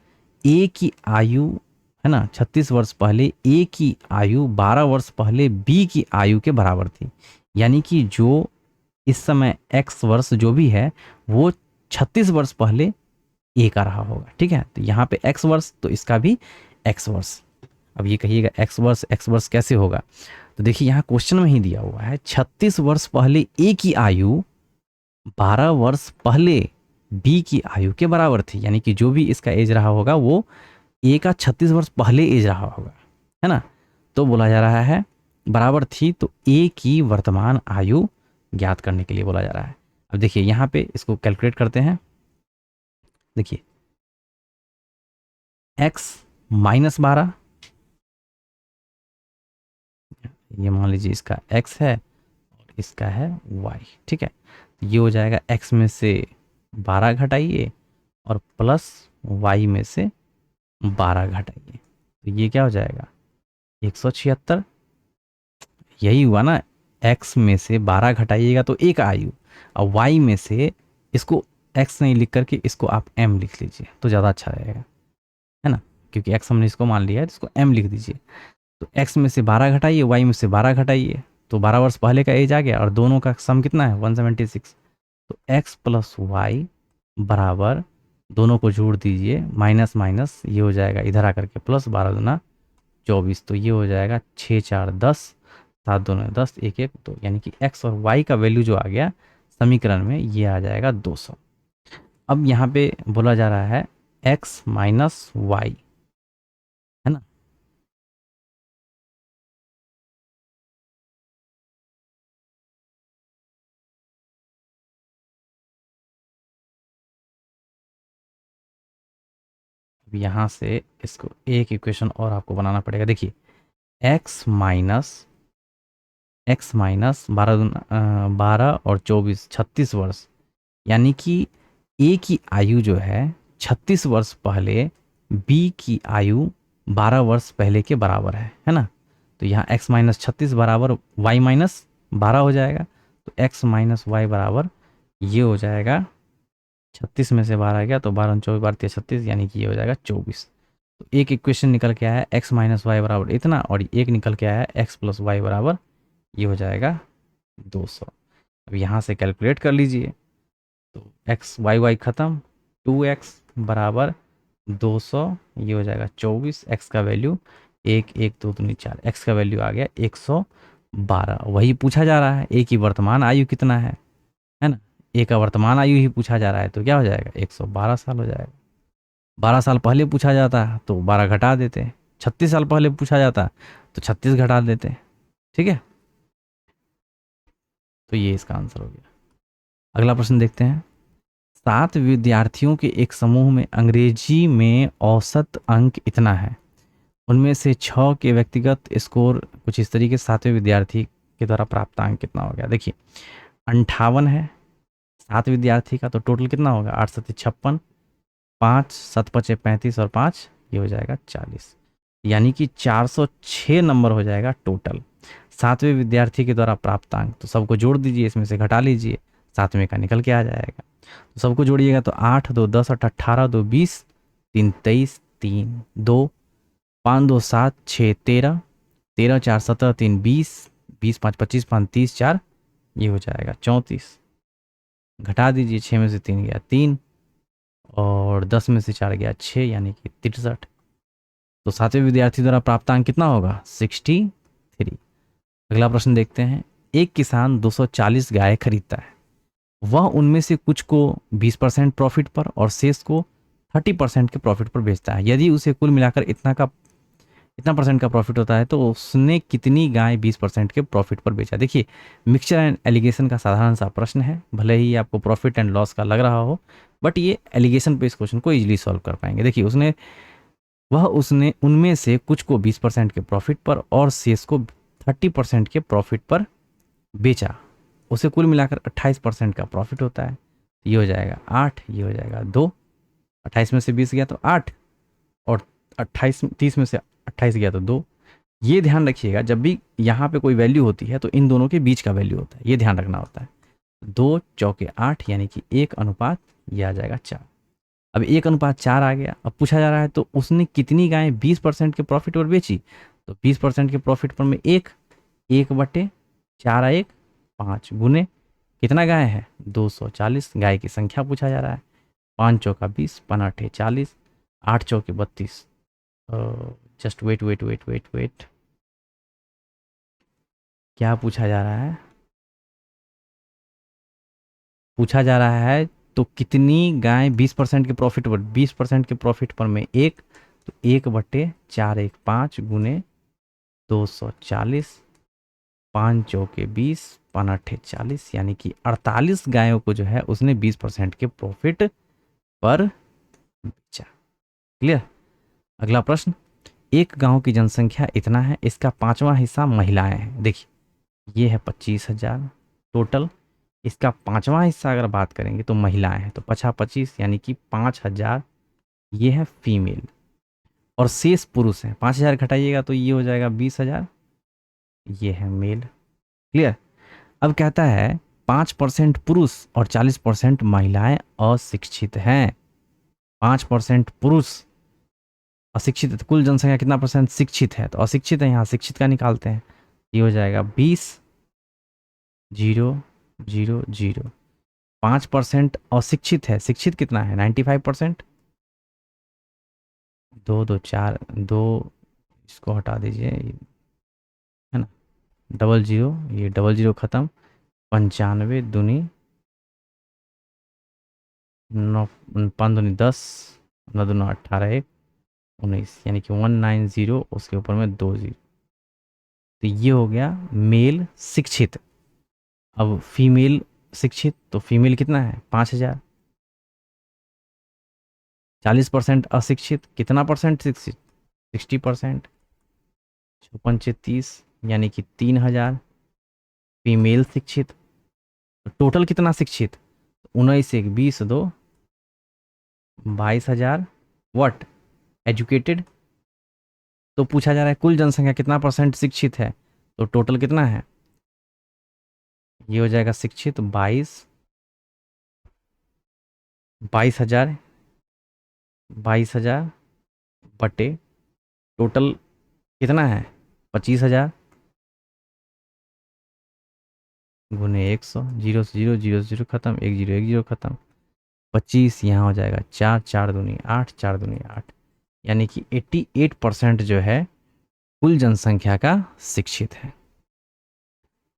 ए की आयु, है ना, 36 वर्ष पहले ए की आयु 12 वर्ष पहले बी की आयु के बराबर थी, यानी कि जो इस समय x वर्ष जो भी है वो 36 वर्ष पहले ए का रहा होगा। ठीक है, तो यहाँ पे x वर्ष, तो इसका भी x वर्ष। अब ये कहिएगा x वर्ष कैसे होगा, तो देखिए यहाँ क्वेश्चन में ही दिया हुआ है 36 वर्ष पहले ए की आयु 12 वर्ष पहले बी की आयु के बराबर थी, यानी कि जो भी इसका एज रहा होगा वो ए का 36 वर्ष पहले एज रहा होगा, है ना। तो बोला जा रहा है बराबर थी, तो ए की वर्तमान आयु ज्ञात करने के लिए बोला जा रहा है। अब देखिए यहाँ पे इसको कैलकुलेट करते हैं। देखिए x -12, ये मान लीजिए इसका x है और इसका है y, ठीक है। तो ये हो जाएगा x में से 12 घटाइए और प्लस y में से 12 घटाइए, तो ये क्या हो जाएगा 176। यही हुआ ना, x में से 12 घटाइएगा तो एक आयु, और y में से इसको x नहीं लिख करके इसको आप m लिख लीजिए तो ज़्यादा अच्छा रहेगा, है ना, क्योंकि x हमने इसको मान लिया है तो इसको m लिख दीजिए। तो x में से 12 घटाइए, y में से 12 घटाइए, तो 12 वर्ष पहले का एज आ गया और दोनों का सम कितना है 176। तो x प्लस वाई बराबर, दोनों को जोड़ दीजिए, माइनस माइनस ये हो जाएगा इधर आकर के प्लस, 12 दूना 24, तो ये हो जाएगा 6 4 10, 7 दूना 10, 1 1 2, यानी कि x और y का वैल्यू जो आ गया समीकरण में ये आ जाएगा 200। अब यहाँ पे बोला जा रहा है x माइनस वाई, है ना। अब यहाँ से इसको एक इक्वेशन और आपको बनाना पड़ेगा। देखिए x माइनस 12 और 24 36 वर्ष, यानी कि ए की आयु जो है 36 वर्ष पहले बी की आयु 12 वर्ष पहले के बराबर है ना। तो यहाँ x माइनस 36 बराबर y माइनस 12 हो जाएगा। तो x माइनस वाई बराबर ये हो जाएगा, 36 में से 12 गया तो 12 24 12 36, यानी कि ये हो जाएगा 24। तो एक इक्वेशन निकल के आया है x माइनस वाई बराबर इतना, और एक निकल के आया है x प्लस वाई बराबर ये हो जाएगा 200। अब यहाँ से कैलकुलेट कर लीजिए, तो x वाई वाई ख़त्म, 2x बराबर 200, ये हो जाएगा 24, x का वैल्यू 1 1 2 3 4, x का वैल्यू आ गया 112। वही पूछा जा रहा है a की वर्तमान आयु कितना है ना। a का वर्तमान आयु ही पूछा जा रहा है, तो क्या हो जाएगा 112 साल हो जाएगा। 12 साल पहले पूछा जाता तो 12 घटा देते, 36 साल पहले पूछा जाता तो 36 घटा देते, ठीक है। तो ये इसका आंसर हो गया। अगला प्रश्न देखते हैं। 7 विद्यार्थियों के एक समूह में अंग्रेजी में औसत अंक इतना है, उनमें से 6 के व्यक्तिगत स्कोर कुछ इस तरीके से 7वें विद्यार्थी के द्वारा प्राप्त अंक कितना हो गया। देखिए 58 है 7 विद्यार्थी का, तो टोटल कितना होगा 8 7 56, 5 7 5 35 और 5 ये हो जाएगा 40, यानी कि 406 नंबर हो जाएगा टोटल 7वें विद्यार्थी के द्वारा प्राप्त अंक। तो सबको जोड़ दीजिए, इसमें से घटा लीजिए, 7वें का निकल के आ जाएगा। तो सबको जोड़िएगा तो 8 2 10 8 18 2 20 3 23 3 2 5 2 7 6 13 13 4 17 3 20 20 5 25 5 30 4 ये हो जाएगा 34। घटा दीजिए, 6 में से 3 गया 3 और 10 में से 4 गया 6, यानी कि 63। तो 7वें विद्यार्थी द्वारा प्राप्त अंक कितना होगा 63। अगला प्रश्न देखते हैं। एक किसान 240 गाय खरीदता है, वह उनमें से कुछ को 20% प्रॉफिट पर और शेष को 30% के प्रॉफिट पर बेचता है। यदि उसे कुल मिलाकर इतना परसेंट का प्रॉफिट होता है तो उसने कितनी गाय 20% के प्रॉफिट पर बेचा। देखिए मिक्सचर एंड एलिगेशन का साधारण सा प्रश्न है, भले ही आपको प्रॉफिट एंड लॉस का लग रहा हो, बट ये एलिगेशन पे इस क्वेश्चन को इजीली सॉल्व कर पाएंगे। देखिए उसने उनमें से कुछ को 20% के प्रॉफिट पर और शेष को 30% के प्रॉफिट पर बेचा, उसे कुल मिलाकर 28% का प्रॉफिट होता है। ये हो जाएगा 8, ये हो जाएगा 2, 28 में से 20 गया तो 8 और 30 में से 28 गया तो 2। ये ध्यान रखिएगा, जब भी यहाँ पे कोई वैल्यू होती है तो इन दोनों के बीच का वैल्यू होता है, ये ध्यान रखना होता है। 2 चौके 8, यानी कि 1 अनुपात ये आ जाएगा 4। अब 1 अनुपात 4 आ गया। अब पूछा जा रहा है तो उसने कितनी गायें 20% के प्रॉफिट पर बेची, तो 20% के प्रॉफिट पर में 1/4 1 5 गुने कितना गाय है 240, गाय की संख्या पूछा जा रहा है। 5 चौका 20, 5 8 40, 8 चौके 32। Just wait wait wait wait wait क्या पूछा जा रहा है? पूछा जा रहा है तो कितनी गाय 20% के प्रॉफिट पर, 20% के प्रॉफिट पर में एक, तो 1/4, 1 5 गुने 240, 5 चौके 20, 5 अट्ठे 40, यानी कि 48 गायों को जो है उसने 20% के प्रॉफिट पर बेचा। क्लियर? अगला प्रश्न, एक गांव की जनसंख्या इतना है, इसका 5वां हिस्सा महिलाएं हैं। देखिए ये है 25,000 टोटल, इसका 5वां हिस्सा अगर बात करेंगे तो महिलाएं हैं, तो 25 यानी कि 5,000 ये है फीमेल, और शेष पुरुष हैं। 5,000 घटाइएगा तो ये हो जाएगा 20,000, ये है मेल। क्लियर? अब कहता है 5% पुरुष और 40% महिलाएं अशिक्षित हैं। 5% पुरुष अशिक्षित है, तो कुल जनसंख्या कितना परसेंट शिक्षित है? तो अशिक्षित है, यहाँ शिक्षित का निकालते हैं, ये हो जाएगा 20,000। 5% अशिक्षित है, शिक्षित कितना है? 95%। दो दो चार दो, इसको हटा दीजिए, है ना, डबल जीरो, ये डबल जीरो खत्म, 95 दूनी 9, 5 दूनी 10, 9 दूना 18, 1 19, यानी कि 190, उसके ऊपर में 2 जीरो, तो ये हो गया मेल शिक्षित। अब फीमेल शिक्षित, तो फीमेल कितना है? 5,000। 40% अशिक्षित, कितना परसेंट शिक्षित? 60%। 54 यानी कि 3,000 फीमेल शिक्षित। तो टोटल कितना शिक्षित? 19 एक 20 दो 22,000 व्हाट एजुकेटेड। तो पूछा जा रहा है कुल जनसंख्या कितना परसेंट शिक्षित है, तो टोटल कितना है? ये हो जाएगा शिक्षित 22,000, 22,000 बटे टोटल कितना है? 25,000 गुने 100, जीरो से जीरो, जीरो से जीरो खत्म, एक जीरो खत्म, 25, यहाँ हो जाएगा 4, 4 दूनी 8, 4 दूनी 8, यानी कि 88% जो है कुल जनसंख्या का शिक्षित है।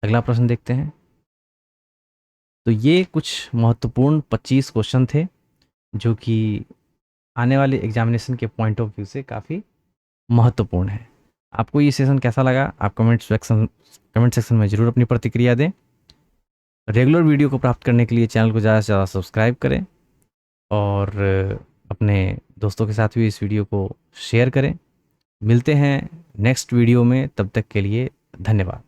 अगला प्रश्न देखते हैं। तो ये कुछ महत्वपूर्ण 25 क्वेश्चन थे जो कि आने वाले एग्जामिनेशन के पॉइंट ऑफ व्यू से काफ़ी महत्वपूर्ण है। आपको ये सेशन कैसा लगा? आप कमेंट सेक्शन में ज़रूर अपनी प्रतिक्रिया दें। रेगुलर वीडियो को प्राप्त करने के लिए चैनल को ज़्यादा से ज़्यादा सब्सक्राइब करें, और अपने दोस्तों के साथ भी इस वीडियो को शेयर करें। मिलते हैं नेक्स्ट वीडियो में, तब तक के लिए धन्यवाद।